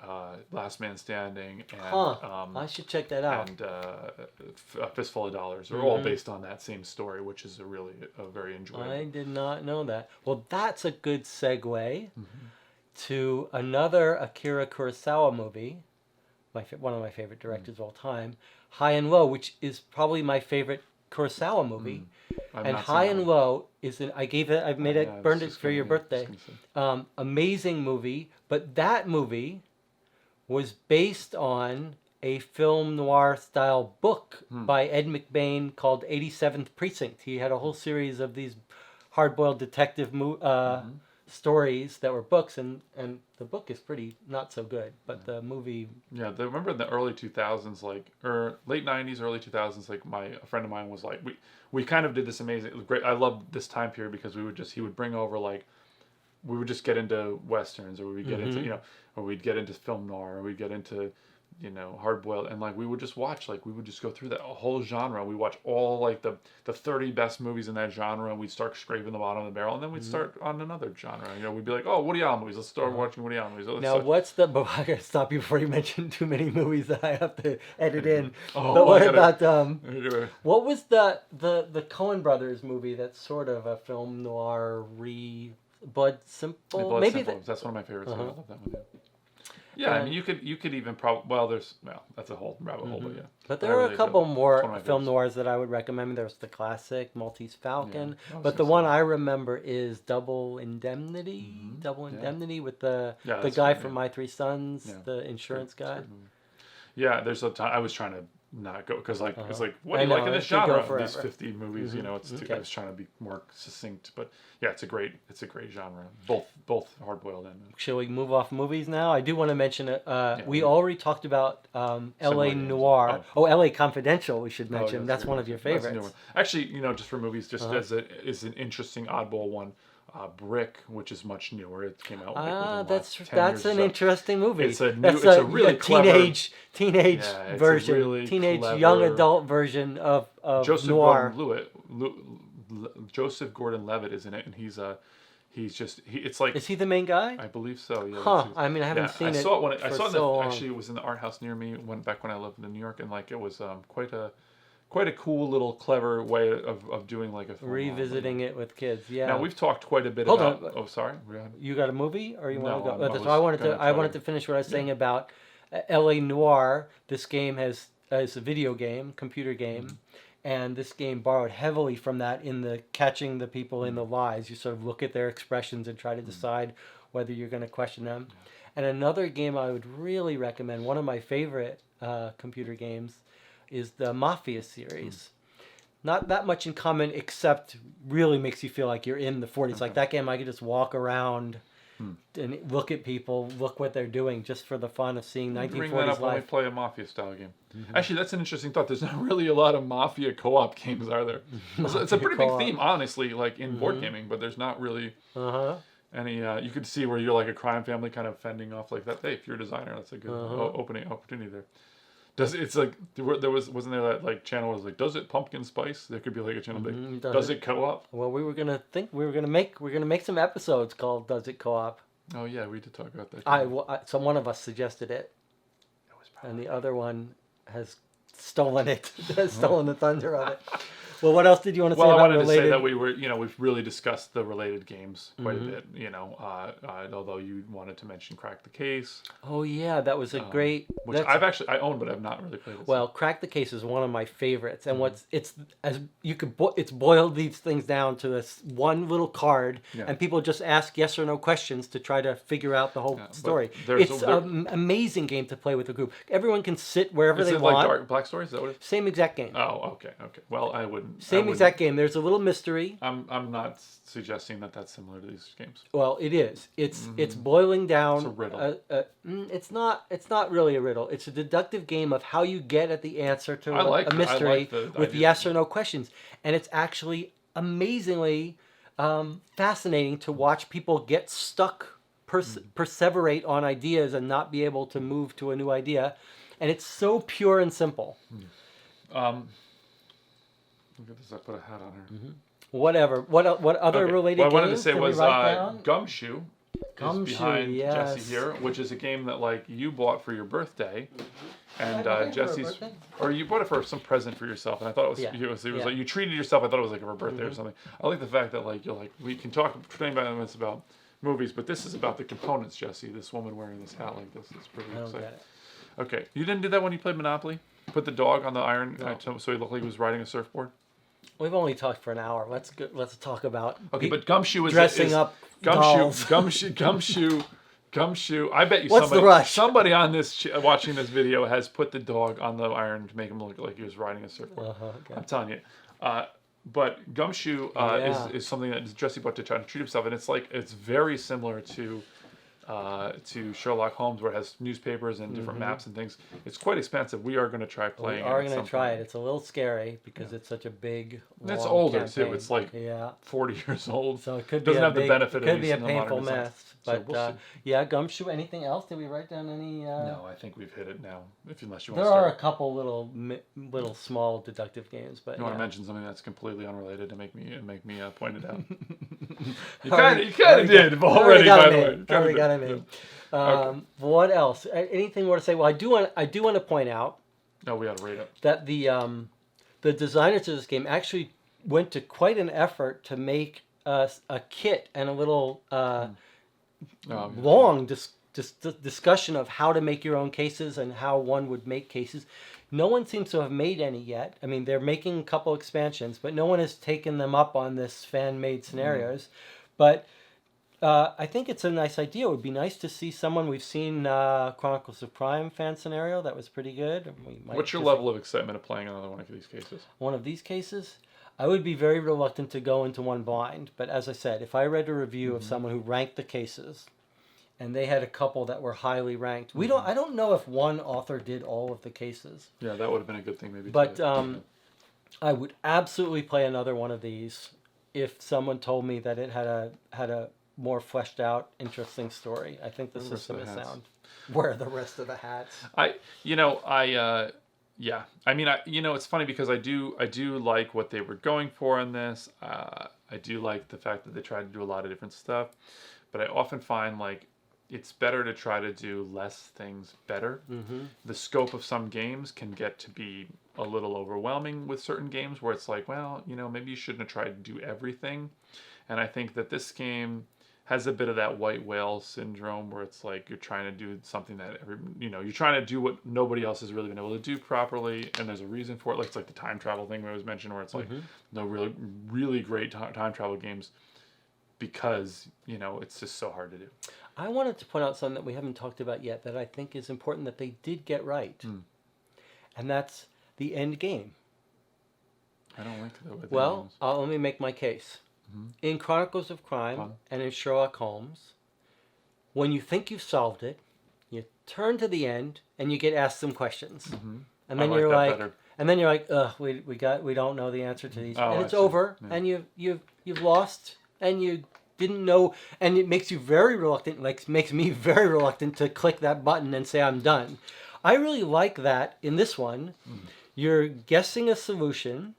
[SPEAKER 2] Last Man Standing and
[SPEAKER 1] I should check that out.
[SPEAKER 2] and A Fistful of Dollars are all based on that same story, which is a very enjoyable.
[SPEAKER 1] I did not know that. Well, that's a good segue to another Akira Kurosawa movie, one of my favorite directors of all time, High and Low, which is probably my favorite Kurosawa movie. And High and Low is I made it, burned it for your birthday. Amazing movie, but that movie was based on a film noir style book by Ed McBain called 87th Precinct. He had a whole series of these hard-boiled detective stories that were books, and the book is pretty not so good, but the movie.
[SPEAKER 2] Yeah, remember in the early 2000s, or late 90s, early 2000s, a friend of mine was like, we kind of did this amazing, great. I love this time period because he would bring over we would just get into westerns, or we would get into or we'd get into film noir, or we'd get into hard boiled, and we would just watch, we would just go through that whole genre. We watch all the 30 best movies in that genre, and we'd start scraping the bottom of the barrel, and then we'd start on another genre. We'd be like, oh, Woody Allen movies. Let's start watching Woody Allen movies.
[SPEAKER 1] But I gotta stop you before you mention too many movies that I have to edit in.
[SPEAKER 2] Oh,
[SPEAKER 1] but what about what was the Coen Brothers movie that's sort of a film noir Blood Simple?
[SPEAKER 2] Blood
[SPEAKER 1] Maybe
[SPEAKER 2] Simple. That's one of my favorites. I love that one. Yeah, I mean, you could even that's a whole rabbit hole, but yeah.
[SPEAKER 1] But there are a couple more film noirs that I would recommend. There's the classic Maltese Falcon, but the one I remember is Double Indemnity. Double Indemnity with the guy from My Three Sons, the insurance guy.
[SPEAKER 2] Yeah, there's a time I was trying to not go because it's what do you like in this genre? These 50 movies, it's I was trying to be more succinct, but yeah, it's a great genre. Both hard boiled and.
[SPEAKER 1] Shall we move off movies now? I do want to mention we already talked about L.A. Noir. L.A. Confidential. We should mention that's one of your favorites.
[SPEAKER 2] Actually, just for movies, just as an interesting oddball one. Brick, which is much newer. It came out.
[SPEAKER 1] That's an interesting movie.
[SPEAKER 2] It's a really clever
[SPEAKER 1] teenage version,
[SPEAKER 2] really
[SPEAKER 1] clever, young adult version of noir.
[SPEAKER 2] Joseph Gordon-Levitt is in it, and he's
[SPEAKER 1] Is he the main guy?
[SPEAKER 2] I believe so. Yeah.
[SPEAKER 1] Huh. I mean, I haven't seen it.
[SPEAKER 2] I saw it
[SPEAKER 1] long.
[SPEAKER 2] Actually, it was in the art house near me back when I lived in New York, and it was quite a cool little clever way of doing a film
[SPEAKER 1] revisiting it with kids. Yeah.
[SPEAKER 2] Now we've talked quite a bit
[SPEAKER 1] Hold
[SPEAKER 2] about.
[SPEAKER 1] on.
[SPEAKER 2] Oh, sorry.
[SPEAKER 1] You got a movie, or you want to go?
[SPEAKER 2] No,
[SPEAKER 1] So I wanted to finish what I was saying about L.A. Noir. This game is a video game, computer game, and this game borrowed heavily from that in the catching the people in the lies. You sort of look at their expressions and try to decide whether you're going to question them. And another game I would really recommend, one of my favorite computer games, is the Mafia series. Not that much in common, except really makes you feel like you're in the 40s. Like that game, I could just walk around and look at people, look what they're doing, just for the fun of seeing 1940s
[SPEAKER 2] bring that up
[SPEAKER 1] life.
[SPEAKER 2] when we play a Mafia style game. Actually, that's an interesting thought. There's not really a lot of Mafia co-op games, are there? It's a pretty big theme, honestly, in board gaming, but there's not really any. You could see where you're like a crime family kind of fending off like that. Hey, if you're a designer, that's a good opportunity there. Wasn't there that channel was does it pumpkin spice? There could be a channel does it co-op?
[SPEAKER 1] Well, we were gonna make some episodes called Does It Co-op?
[SPEAKER 2] Oh yeah, we did talk about that.
[SPEAKER 1] So one of us suggested it, and the other one has stolen it, stolen the thunder of it. Well, what else did you want to say about
[SPEAKER 2] related? Well, I wanted
[SPEAKER 1] related?
[SPEAKER 2] to say that we were, we've really discussed the related games quite a bit, although you wanted to mention Crack the Case.
[SPEAKER 1] Oh, yeah, that was a great...
[SPEAKER 2] Which I own, but I've not really played it.
[SPEAKER 1] Well, Crack the Case is one of my favorites, and it's boiled these things down to this one little card, and people just ask yes or no questions to try to figure out the whole story. It's an amazing game to play with a group. Everyone can sit wherever they want.
[SPEAKER 2] Is it like Black Stories? Is that what it is?
[SPEAKER 1] Same exact game.
[SPEAKER 2] Oh, okay. Well, I wouldn't
[SPEAKER 1] Same exact game. There's a little mystery.
[SPEAKER 2] I'm not suggesting that that's similar to these games.
[SPEAKER 1] Well, it is. It's boiling down.
[SPEAKER 2] It's a riddle.
[SPEAKER 1] It's not really a riddle. It's a deductive game of how you get at the answer to a mystery with yes or no questions, and it's actually amazingly fascinating to watch people get stuck, perseverate on ideas and not be able to move to a new idea, and it's so pure and simple.
[SPEAKER 2] Look at this! I put a hat on her.
[SPEAKER 1] Whatever. What other related games?
[SPEAKER 2] What I wanted to say was
[SPEAKER 1] Gumshoe.
[SPEAKER 2] Gumshoe is behind
[SPEAKER 1] yes.
[SPEAKER 2] Jesse here, which is a game that like you bought for your birthday, and Jesse's, or you bought it for some present for yourself, and I thought it was like you treated yourself. I thought it was like for a birthday or something. I like the fact that like you're like we can talk for 20 minutes about movies, but this is about the components, Jesse. This woman wearing this hat like this is pretty exciting.
[SPEAKER 1] Get it.
[SPEAKER 2] Okay, you didn't do that when you played Monopoly. Put the dog on the iron so he looked like he was riding a surfboard.
[SPEAKER 1] We've only talked for an hour. Let's talk about
[SPEAKER 2] but Gumshoe is
[SPEAKER 1] dressing up dolls.
[SPEAKER 2] Gumshoe. I bet you
[SPEAKER 1] What's the rush?
[SPEAKER 2] somebody on this watching this video has put the dog on the iron to make him look like he was riding a surfboard.
[SPEAKER 1] Okay.
[SPEAKER 2] I'm telling you. But Gumshoe is something that Jesse bought to try to treat himself, and it's very similar to Sherlock Holmes, where it has newspapers and different maps and things. It's quite expensive. We are going to try playing it.
[SPEAKER 1] We are going to try it. It's a little scary because it's such a big, long
[SPEAKER 2] it's older
[SPEAKER 1] campaign.
[SPEAKER 2] too. It's like 40 years old.
[SPEAKER 1] So it could
[SPEAKER 2] doesn't
[SPEAKER 1] be
[SPEAKER 2] have the benefit.
[SPEAKER 1] It could
[SPEAKER 2] of
[SPEAKER 1] be a
[SPEAKER 2] in the
[SPEAKER 1] painful
[SPEAKER 2] modern
[SPEAKER 1] mess.
[SPEAKER 2] So
[SPEAKER 1] But
[SPEAKER 2] we'll
[SPEAKER 1] Gumshoe. Anything else? Did we write down any?
[SPEAKER 2] No, I think we've hit it now. Unless you want
[SPEAKER 1] there
[SPEAKER 2] to
[SPEAKER 1] are
[SPEAKER 2] start.
[SPEAKER 1] a couple little small deductive games, but
[SPEAKER 2] You want to mention something that's completely unrelated to make me point it out. You kind of did already. By the way,
[SPEAKER 1] already got him in.
[SPEAKER 2] Okay.
[SPEAKER 1] What else? Anything more to say? Well, I do want to point out.
[SPEAKER 2] No, we got to rate it.
[SPEAKER 1] That the designers of this game actually went to quite an effort to make a kit and a little long discussion of how to make your own cases and how one would make cases. No one seems to have made any yet. I mean, they're making a couple expansions, but no one has taken them up on this fan-made scenarios. But I think it's a nice idea. It would be nice to see someone. We've seen Chronicles of Crime fan scenario. That was pretty good.
[SPEAKER 2] What's your level of excitement of playing another one of these cases?
[SPEAKER 1] One of these cases? I would be very reluctant to go into one blind. But as I said, if I read a review of someone who ranked the cases, and they had a couple that were highly ranked. I don't know if one author did all of the cases.
[SPEAKER 2] Yeah, that would have been a good thing maybe.
[SPEAKER 1] But I would absolutely play another one of these if someone told me that it had a more fleshed out, interesting story. I think the system is sound. Where are the rest of the hats?
[SPEAKER 2] Yeah. I mean, it's funny because I do like what they were going for in this. I do like the fact that they tried to do a lot of different stuff, but I often find like it's better to try to do less things better. Mm-hmm. The scope of some games can get to be a little overwhelming with certain games where it's like, well, maybe you shouldn't have tried to do everything. And I think that this game has a bit of that white whale syndrome where it's like you're trying to do something that you're trying to do what nobody else has really been able to do properly, and there's a reason for it. Like it's like the time travel thing that was mentioned, where it's like no really really great time travel games because it's just so hard to do.
[SPEAKER 1] I wanted to point out something that we haven't talked about yet that I think is important that they did get right, and that's the end game.
[SPEAKER 2] I don't like that.
[SPEAKER 1] Well, let me make my case. In Chronicles of Crime and in Sherlock Holmes, when you think you've solved it, you turn to the end and you get asked some questions, and then you're like, ugh, we don't know the answer to these, and it's over, and you've lost, and you didn't know, and it makes you very reluctant. Like makes me very reluctant to click that button and say I'm done. I really like that in this one. You're guessing a solution,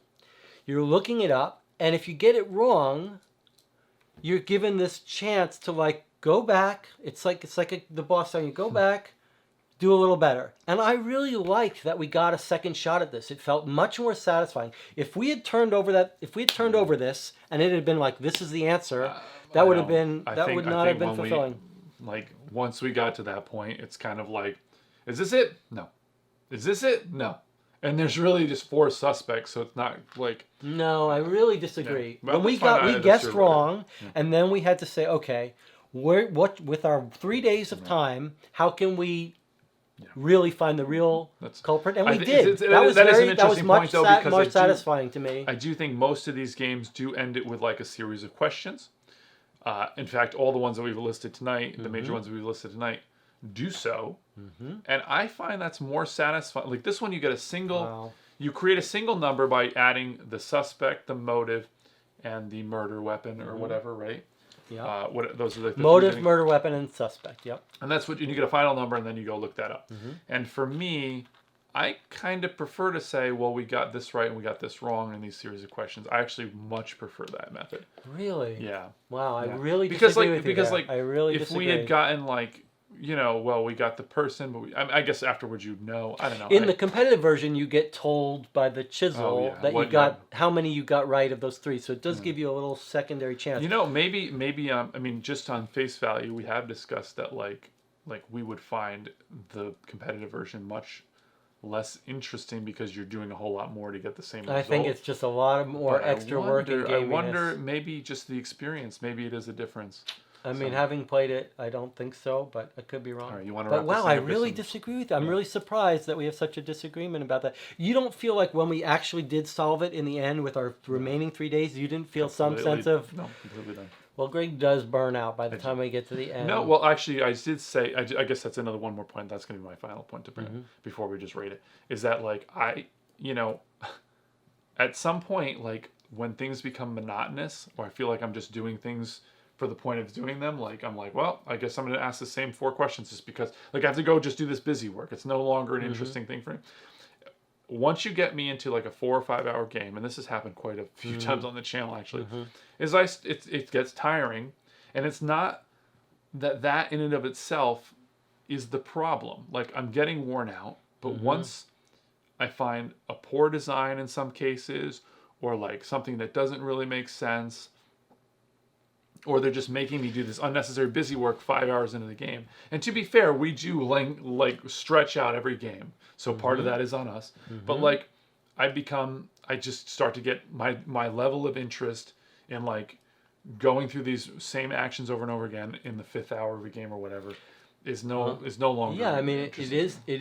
[SPEAKER 1] you're looking it up. And if you get it wrong, you're given this chance to like go back. It's like the boss telling you go back, do a little better. And I really liked that we got a second shot at this. It felt much more satisfying. If we had turned over this and it had been like this is the answer, that would not have been fulfilling.
[SPEAKER 2] Once we got to that point, it's kind of like, is this it? No. Is this it? No. And there's really just 4 suspects, so it's not like...
[SPEAKER 1] No, I really disagree. Yeah. When we guessed wrong, and then we had to say, okay, with our 3 days of time, how can we really find the real culprit, and we
[SPEAKER 2] thi-
[SPEAKER 1] did.
[SPEAKER 2] that is an
[SPEAKER 1] that was
[SPEAKER 2] interesting
[SPEAKER 1] much
[SPEAKER 2] point, though, because
[SPEAKER 1] more
[SPEAKER 2] I do-
[SPEAKER 1] satisfying to me.
[SPEAKER 2] I do think most of these games do end it with like a series of questions. In fact, all the ones that we've listed tonight, the major ones we've listed tonight, do so. And I find that's more satisfying. Like this one, you get a single,
[SPEAKER 1] Wow.
[SPEAKER 2] you create a single number by adding the suspect, the motive, and the murder weapon or whatever, right?
[SPEAKER 1] Yeah.
[SPEAKER 2] Those are the
[SPEAKER 1] Motive,
[SPEAKER 2] three
[SPEAKER 1] murder weapon, and suspect. Yep.
[SPEAKER 2] and that's what you get a final number, and then you go look that up. And for me, I kind of prefer to say, well, we got this right and we got this wrong in these series of questions. I actually much prefer that method.
[SPEAKER 1] Really?
[SPEAKER 2] Yeah.
[SPEAKER 1] Wow, I
[SPEAKER 2] Yeah.
[SPEAKER 1] really
[SPEAKER 2] because
[SPEAKER 1] disagree
[SPEAKER 2] like
[SPEAKER 1] with you
[SPEAKER 2] because
[SPEAKER 1] there.
[SPEAKER 2] like
[SPEAKER 1] I really
[SPEAKER 2] if
[SPEAKER 1] disagree.
[SPEAKER 2] we had gotten like well, we got the person, but I guess afterwards you'd know. I don't know.
[SPEAKER 1] In the competitive version, you get told by the chisel that you got how many you got right of those three. So it does give you a little secondary chance.
[SPEAKER 2] maybe I mean, just on face value, we have discussed that like we would find the competitive version much less interesting because you're doing a whole lot more to get the same result.
[SPEAKER 1] I think it's just a lot of more
[SPEAKER 2] But
[SPEAKER 1] extra work in gaminess.
[SPEAKER 2] I wonder, maybe just the experience. Maybe it is a difference.
[SPEAKER 1] I mean, having played it, I don't think so, but I could be wrong.
[SPEAKER 2] All right, you want to
[SPEAKER 1] But
[SPEAKER 2] wrap
[SPEAKER 1] wow,
[SPEAKER 2] this
[SPEAKER 1] I
[SPEAKER 2] into
[SPEAKER 1] really
[SPEAKER 2] some-
[SPEAKER 1] disagree with you. I'm really surprised that we have such a disagreement about that. You don't feel like when we actually did solve it in the end with our remaining 3 days, you didn't feel some sense of,
[SPEAKER 2] No, completely done.
[SPEAKER 1] well, Greg does burn out by the time we get to the end.
[SPEAKER 2] No, well, actually, I did say. I guess that's another one more point. That's going to be my final point to bring up before we just rate it. Is that like at some point, like when things become monotonous, or I feel like I'm just doing things for the point of doing them, like I'm like, well, I guess I'm going to ask the same 4 questions just because, like, I have to go just do this busy work. It's no longer an interesting thing for me. Once you get me into like a 4 or 5 hour game, and this has happened quite a few times on the channel actually, it gets tiring, and it's not that in and of itself is the problem. Like I'm getting worn out, but once I find a poor design in some cases, or like something that doesn't really make sense, or they're just making me do this unnecessary busy work 5 hours into the game. And to be fair, we do like stretch out every game. So part of that is on us. But like I just start to get my level of interest in like going through these same actions over and over again in the 5th hour of a game or whatever is no longer.
[SPEAKER 1] Yeah, I mean, it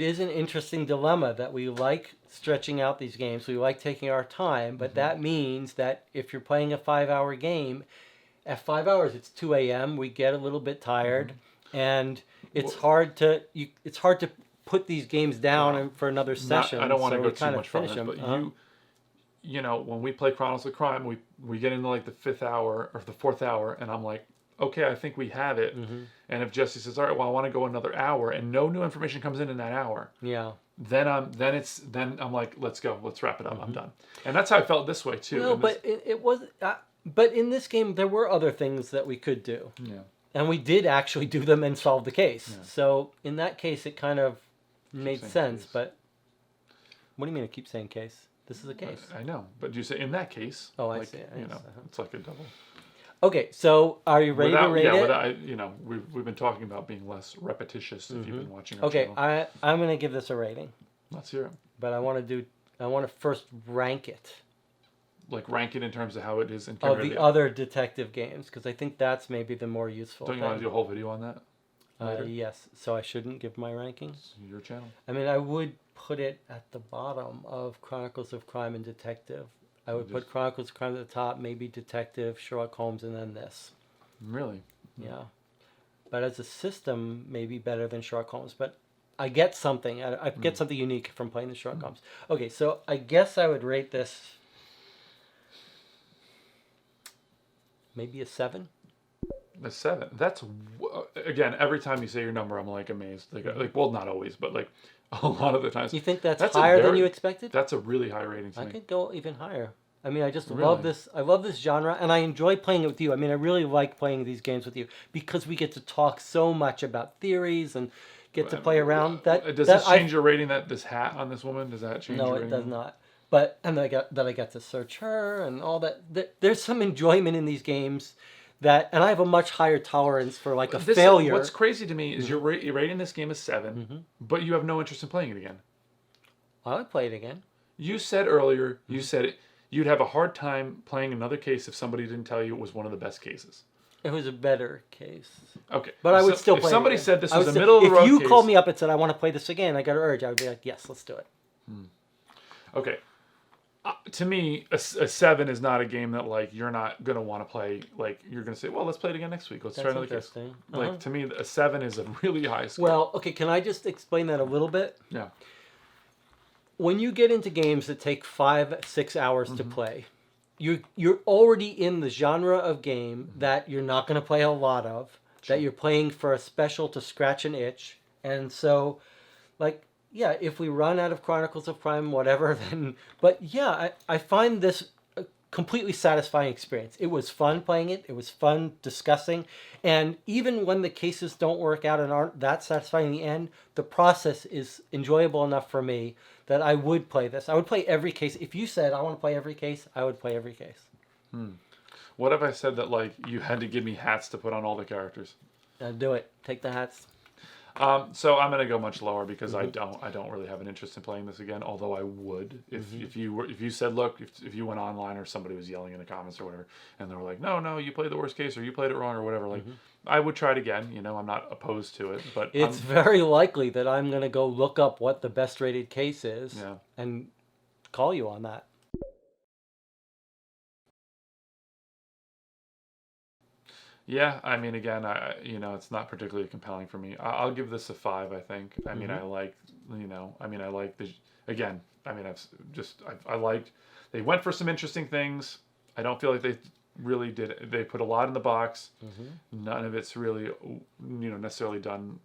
[SPEAKER 1] is an interesting dilemma that we like stretching out these games. We like taking our time, but that means that if you're playing a 5 hour game, at 5 hours it's 2 a.m. We get a little bit tired, and it's hard to put these games down for another session.
[SPEAKER 2] I don't want to
[SPEAKER 1] so
[SPEAKER 2] go
[SPEAKER 1] we
[SPEAKER 2] too
[SPEAKER 1] kind of
[SPEAKER 2] much further,
[SPEAKER 1] finish them.
[SPEAKER 2] but you know, when we play Chronicles of Crime, we get into like the 5th hour or the 4th hour, and I'm like, okay, I think we have it. And if Jesse says, all right, well, I want to go another hour, and no new information comes in that hour,
[SPEAKER 1] Yeah.
[SPEAKER 2] then I'm like, let's go, let's wrap it up. I'm done. And that's how I felt this way too.
[SPEAKER 1] No, but it was. But in this game, there were other things that we could do.
[SPEAKER 2] Yeah.
[SPEAKER 1] And we did actually do them and solve the case. Yeah. So in that case, it kind of made sense.
[SPEAKER 2] Case.
[SPEAKER 1] But what do you mean I keep saying case? This is a case.
[SPEAKER 2] I know. But you say in that case.
[SPEAKER 1] Oh,
[SPEAKER 2] like,
[SPEAKER 1] I see.
[SPEAKER 2] It's like a double.
[SPEAKER 1] Okay, so are you ready to rate it?
[SPEAKER 2] We've been talking about being less repetitious if you've been watching our
[SPEAKER 1] channel.
[SPEAKER 2] Okay,
[SPEAKER 1] I'm going to give this a rating.
[SPEAKER 2] Let's hear it.
[SPEAKER 1] But I want to first rank it.
[SPEAKER 2] Like rank it in terms of how it is in
[SPEAKER 1] of the other detective games, because I think that's maybe the more useful
[SPEAKER 2] Don't you want to do a whole video on that?
[SPEAKER 1] Yes, so I shouldn't give my rankings.
[SPEAKER 2] It's your channel.
[SPEAKER 1] I mean, I would put it at the bottom of Chronicles of Crime and Detective. I would put Chronicles of Crime at the top, maybe Detective, Sherlock Holmes, and then this.
[SPEAKER 2] Really?
[SPEAKER 1] Yeah. But as a system, maybe better than Sherlock Holmes. But I get something. I get something unique from playing the Sherlock Holmes. Okay, so I guess I would rate this maybe a 7.
[SPEAKER 2] A 7. That's again. Every time you say your number, I'm like amazed. Like well, not always, but like a lot of the times.
[SPEAKER 1] You think that's higher than you expected?
[SPEAKER 2] That's a really high rating to me.
[SPEAKER 1] I could go even higher. I mean, I just love this. I love this genre, and I enjoy playing it with you. I mean, I really like playing these games with you because we get to talk so much about theories and get to play around.
[SPEAKER 2] Does this change your rating? This hat on this woman, does that change?
[SPEAKER 1] No, it does not. But and I got to search her and all that. There's some enjoyment in these games that, and I have a much higher tolerance for like a failure.
[SPEAKER 2] What's crazy to me is you're rating this game as 7, but you have no interest in playing it again.
[SPEAKER 1] I would play it again.
[SPEAKER 2] You said earlier, you said you'd have a hard time playing another case if somebody didn't tell you it was one of the best cases.
[SPEAKER 1] It was a better case.
[SPEAKER 2] Okay,
[SPEAKER 1] But I would still
[SPEAKER 2] if
[SPEAKER 1] play
[SPEAKER 2] somebody
[SPEAKER 1] it again.
[SPEAKER 2] said this
[SPEAKER 1] I
[SPEAKER 2] was
[SPEAKER 1] would
[SPEAKER 2] a
[SPEAKER 1] still-
[SPEAKER 2] middle of the road
[SPEAKER 1] If you
[SPEAKER 2] case,
[SPEAKER 1] called me up and said, I want to play this again, I got an urge, I would be like, yes, let's do it.
[SPEAKER 2] okay. To me, a 7 is not a game that like you're not gonna want to play. Like you're gonna say, well, let's play it again next week. Let's try
[SPEAKER 1] That's
[SPEAKER 2] another case.
[SPEAKER 1] interesting.
[SPEAKER 2] Like to me, a 7 is a really high score.
[SPEAKER 1] Well, okay, can I just explain that a little bit?
[SPEAKER 2] Yeah.
[SPEAKER 1] When you get into games that take 5-6 hours to play, you're already in the genre of game that you're not going to play a lot of, that you're playing for a special to scratch an itch. And so, like, yeah, if we run out of Chronicles of Crime, whatever, then... But yeah, I find this a completely satisfying experience. It was fun playing it. It was fun discussing. And even when the cases don't work out and aren't that satisfying in the end, the process is enjoyable enough for me that I would play this. I would play every case. If you said, I want to play every case, I would play every case.
[SPEAKER 2] What if I said that like you had to give me hats to put on all the characters?
[SPEAKER 1] Do it. Take the hats.
[SPEAKER 2] So I'm gonna go much lower because I don't really have an interest in playing this again. Although I would if you said, look, if you went online or somebody was yelling in the comments or whatever, and they were like, no, you played the worst case or you played it wrong or whatever, like I would try it again. You know, I'm not opposed to it, but
[SPEAKER 1] It's very likely that I'm going to go look up what the best rated case is and call you on that.
[SPEAKER 2] Yeah, I mean, again, it's not particularly compelling for me. I'll give this a 5. I think. I mean, I like, I like the. Again, I mean, I liked. They went for some interesting things. I don't feel like they really did. They put a lot in the box. None of it's really, necessarily done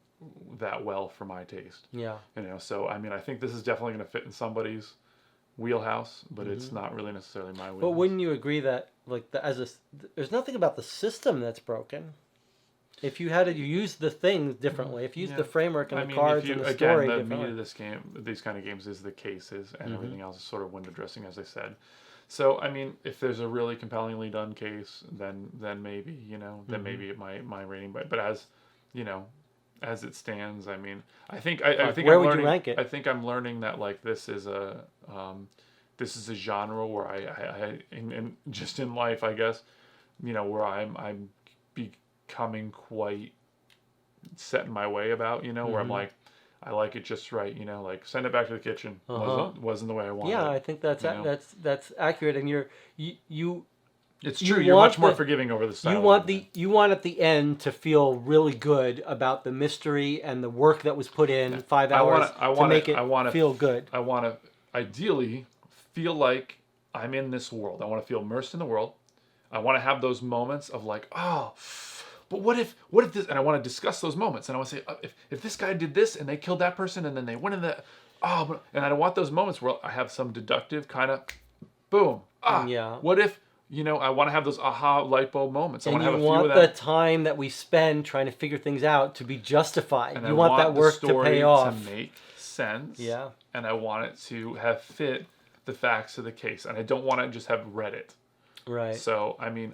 [SPEAKER 2] that well for my taste.
[SPEAKER 1] Yeah.
[SPEAKER 2] So I mean, I think this is definitely going to fit in somebody's wheelhouse, but it's not really necessarily my wheelhouse.
[SPEAKER 1] But wouldn't you agree that like there's nothing about the system that's broken? If you had to use the things differently, if you use the framework and the cards and the story
[SPEAKER 2] again, the
[SPEAKER 1] differently.
[SPEAKER 2] meat of this game, these kind of games, is the cases, and everything else is sort of window dressing, as I said. So I mean, if there's a really compellingly done case, then maybe maybe my rating, but as as it stands, I mean, I think
[SPEAKER 1] where would you rank it?
[SPEAKER 2] I think I'm learning that like this is a genre where I in just in life, I guess, where I'm becoming quite set in my way about, where I'm like, I like it just right, like send it back to the kitchen. Wasn't the way I wanted.
[SPEAKER 1] Yeah,
[SPEAKER 2] it,
[SPEAKER 1] I think that's that's accurate, and you.
[SPEAKER 2] It's true. You're much more forgiving over the style.
[SPEAKER 1] You want at the end to feel really good about the mystery and the work that was put in 5 hours to make it feel good.
[SPEAKER 2] I want to ideally feel like I'm in this world. I want to feel immersed in the world. I want to have those moments of like, oh, but what if this? And I want to discuss those moments. And I want to say, if this guy did this and they killed that person and then they went in the, and I want those moments where I have some deductive kind of, boom, what if? I want to have those aha light bulb moments. I want to have a few of them.
[SPEAKER 1] You want the time that we spend trying to figure things out to be justified. You want that work to pay off.
[SPEAKER 2] To make sense.
[SPEAKER 1] Yeah.
[SPEAKER 2] And I want it to have fit the facts of the case. And I don't want to just have read it.
[SPEAKER 1] Right.
[SPEAKER 2] So, I mean,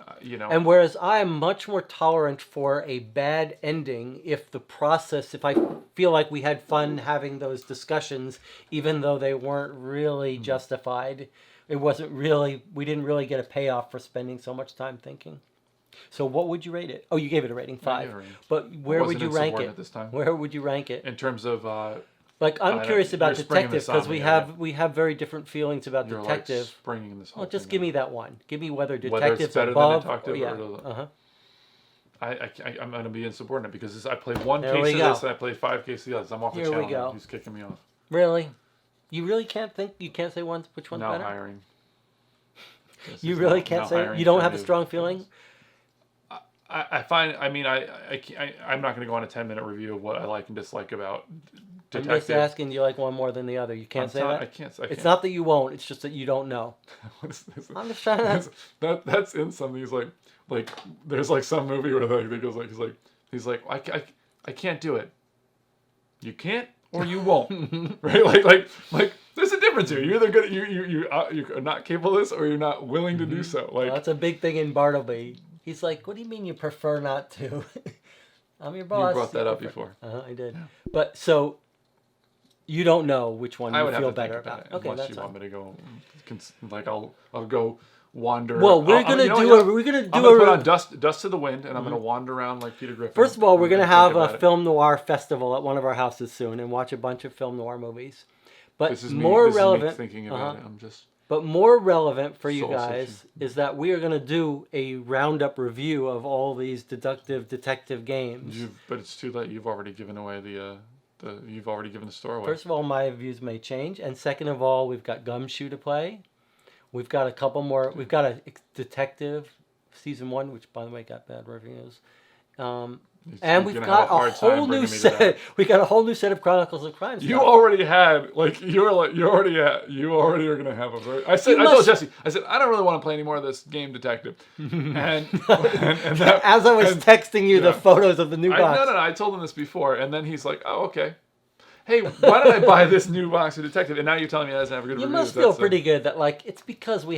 [SPEAKER 1] And whereas I am much more tolerant for a bad ending if I feel like we had fun having those discussions, even though they weren't really justified. It wasn't really, we didn't really get a payoff for spending so much time thinking. So what would you rate it? Oh, you gave it a rating 5. But where would you rank it?
[SPEAKER 2] At this time.
[SPEAKER 1] Where would you rank it?
[SPEAKER 2] In terms of...
[SPEAKER 1] I'm curious about Detective, because we have very different feelings about
[SPEAKER 2] You're
[SPEAKER 1] Detective.
[SPEAKER 2] Like springing this whole
[SPEAKER 1] just
[SPEAKER 2] thing
[SPEAKER 1] give me that one. Give me whether
[SPEAKER 2] it's
[SPEAKER 1] Detective's
[SPEAKER 2] better
[SPEAKER 1] above
[SPEAKER 2] than Detective
[SPEAKER 1] or
[SPEAKER 2] I'm going to be insubordinate because I played one
[SPEAKER 1] There
[SPEAKER 2] case
[SPEAKER 1] we
[SPEAKER 2] of
[SPEAKER 1] go.
[SPEAKER 2] this and I played 5 cases of the others. I'm off the
[SPEAKER 1] Here we
[SPEAKER 2] channel.
[SPEAKER 1] go.
[SPEAKER 2] He's kicking me off.
[SPEAKER 1] Really? You really can't think? You can't say which one's
[SPEAKER 2] No
[SPEAKER 1] better?
[SPEAKER 2] hiring.
[SPEAKER 1] You really can't say? You don't have a strong feeling?
[SPEAKER 2] I find, I mean, I'm not going to go on a 10-minute review of what I like and dislike about Detective.
[SPEAKER 1] I'm just asking, do you like one more than the other? You can't say that?
[SPEAKER 2] I can't.
[SPEAKER 1] It's not that you won't. It's just that you don't know. I'm just trying to...
[SPEAKER 2] That's in something. He's like, there's like some movie where like, he's like, I can't do it. You can't or you won't, right? Like, there's a difference here. You're either good, you're not capable of this, or you're not willing to do so. Like,
[SPEAKER 1] well, that's a big thing in Bartleby. He's like, what do you mean you prefer not to? I'm your boss.
[SPEAKER 2] You brought that up before.
[SPEAKER 1] I did. Yeah. But so you don't know which one you feel better about.
[SPEAKER 2] Okay, unless you want me to go, like I'll go wander.
[SPEAKER 1] Well, we're gonna
[SPEAKER 2] you know
[SPEAKER 1] do
[SPEAKER 2] what?
[SPEAKER 1] a we're gonna
[SPEAKER 2] I'm
[SPEAKER 1] do
[SPEAKER 2] gonna put
[SPEAKER 1] a.
[SPEAKER 2] on dust to the wind, and I'm gonna wander around like Peter Griffin.
[SPEAKER 1] First of all, we're
[SPEAKER 2] and
[SPEAKER 1] gonna
[SPEAKER 2] think
[SPEAKER 1] have
[SPEAKER 2] about
[SPEAKER 1] a
[SPEAKER 2] it.
[SPEAKER 1] film noir festival at one of our houses soon, and watch a bunch of film noir movies. But
[SPEAKER 2] This is
[SPEAKER 1] more
[SPEAKER 2] me
[SPEAKER 1] relevant,
[SPEAKER 2] thinking about it. I'm just.
[SPEAKER 1] but more relevant for you
[SPEAKER 2] Soul
[SPEAKER 1] guys
[SPEAKER 2] searching.
[SPEAKER 1] is that we are gonna do a roundup review of all these deductive detective games.
[SPEAKER 2] But it's too late. You've already given away you've already given the store away.
[SPEAKER 1] First of all, my views may change, and second of all, we've got Gumshoe to play. We've got a couple more. We've got a detective season 1, which by the way got bad reviews. And we've got a whole new set. We got a whole new set of Chronicles of Crime.
[SPEAKER 2] You already had you already are gonna have a very. I told Jesse. I said I don't really want to play any more of this game detective. And that,
[SPEAKER 1] as I was texting you the photos of the new box.
[SPEAKER 2] No. I told him this before, and then he's like, "Oh, okay. Hey, why did I buy this new box of detective?" And now you're telling me it doesn't have a good review.
[SPEAKER 1] You must feel pretty good that like it's because I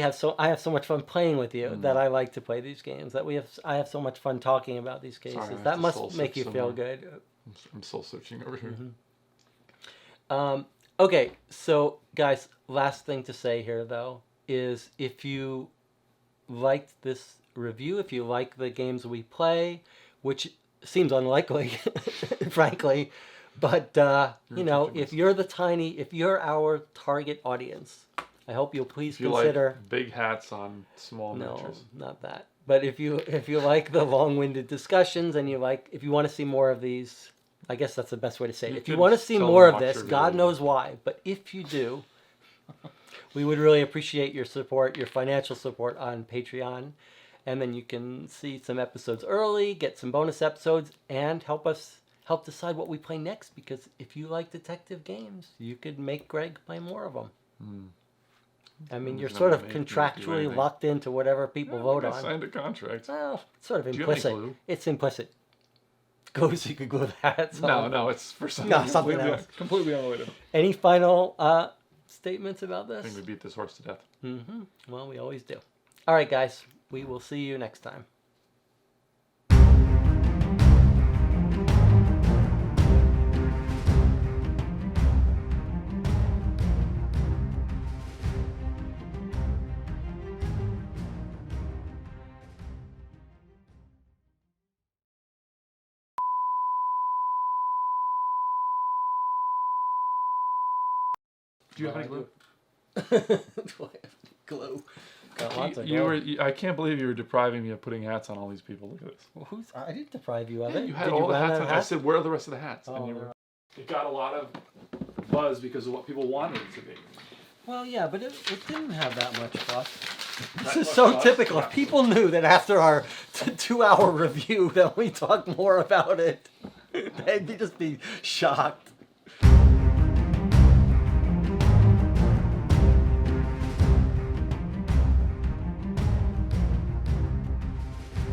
[SPEAKER 1] have so much fun playing with you that I like to play these games. That I have so much fun talking about these cases.
[SPEAKER 2] Sorry,
[SPEAKER 1] that must make you feel good.
[SPEAKER 2] I'm soul searching over here.
[SPEAKER 1] Okay, so guys, last thing to say here though is if you liked this review, if you like the games we play, which seems unlikely, frankly, but you know, if you're our target audience, I hope you'll please consider
[SPEAKER 2] big hats on small miniatures.
[SPEAKER 1] No, not that. But if you like the long-winded discussions and if you want to see more of these, I guess that's the best way to say it. If you want to see more of this, God knows why, but if you do, we would really appreciate your support, your financial support on Patreon. And then you can see some episodes early, get some bonus episodes, and help decide what we play next. Because if you like detective games, you could make Greg play more of them. I mean, you're sort of contractually locked into whatever people vote on.
[SPEAKER 2] I signed a contract.
[SPEAKER 1] Well, it's sort of
[SPEAKER 2] Do you have any
[SPEAKER 1] implicit.
[SPEAKER 2] glue?
[SPEAKER 1] It's implicit. Glue so you could glue that.
[SPEAKER 2] No, it's for something,
[SPEAKER 1] something else.
[SPEAKER 2] Completely unrelated.
[SPEAKER 1] Any final statements about this?
[SPEAKER 2] I think we beat this horse to death.
[SPEAKER 1] Well, we always do. All right, guys. We will see you next time.
[SPEAKER 2] Do you have any glue?
[SPEAKER 1] Glue.
[SPEAKER 2] I can't believe you were depriving me of putting hats on all these people. Look at this.
[SPEAKER 1] Well, I didn't deprive you of it.
[SPEAKER 2] You had
[SPEAKER 1] Did
[SPEAKER 2] all
[SPEAKER 1] you
[SPEAKER 2] the
[SPEAKER 1] run
[SPEAKER 2] hats
[SPEAKER 1] out
[SPEAKER 2] on.
[SPEAKER 1] of
[SPEAKER 2] I
[SPEAKER 1] hats?
[SPEAKER 2] said, where are the rest of the hats?
[SPEAKER 1] Oh,
[SPEAKER 2] It got a lot of buzz because of what people wanted it to be.
[SPEAKER 1] Well, yeah, but it didn't have that much fuss. This
[SPEAKER 2] That
[SPEAKER 1] is
[SPEAKER 2] much
[SPEAKER 1] so
[SPEAKER 2] fuss?
[SPEAKER 1] typical. If people knew that after our 2-hour review that we talked more about it, they'd just be shocked.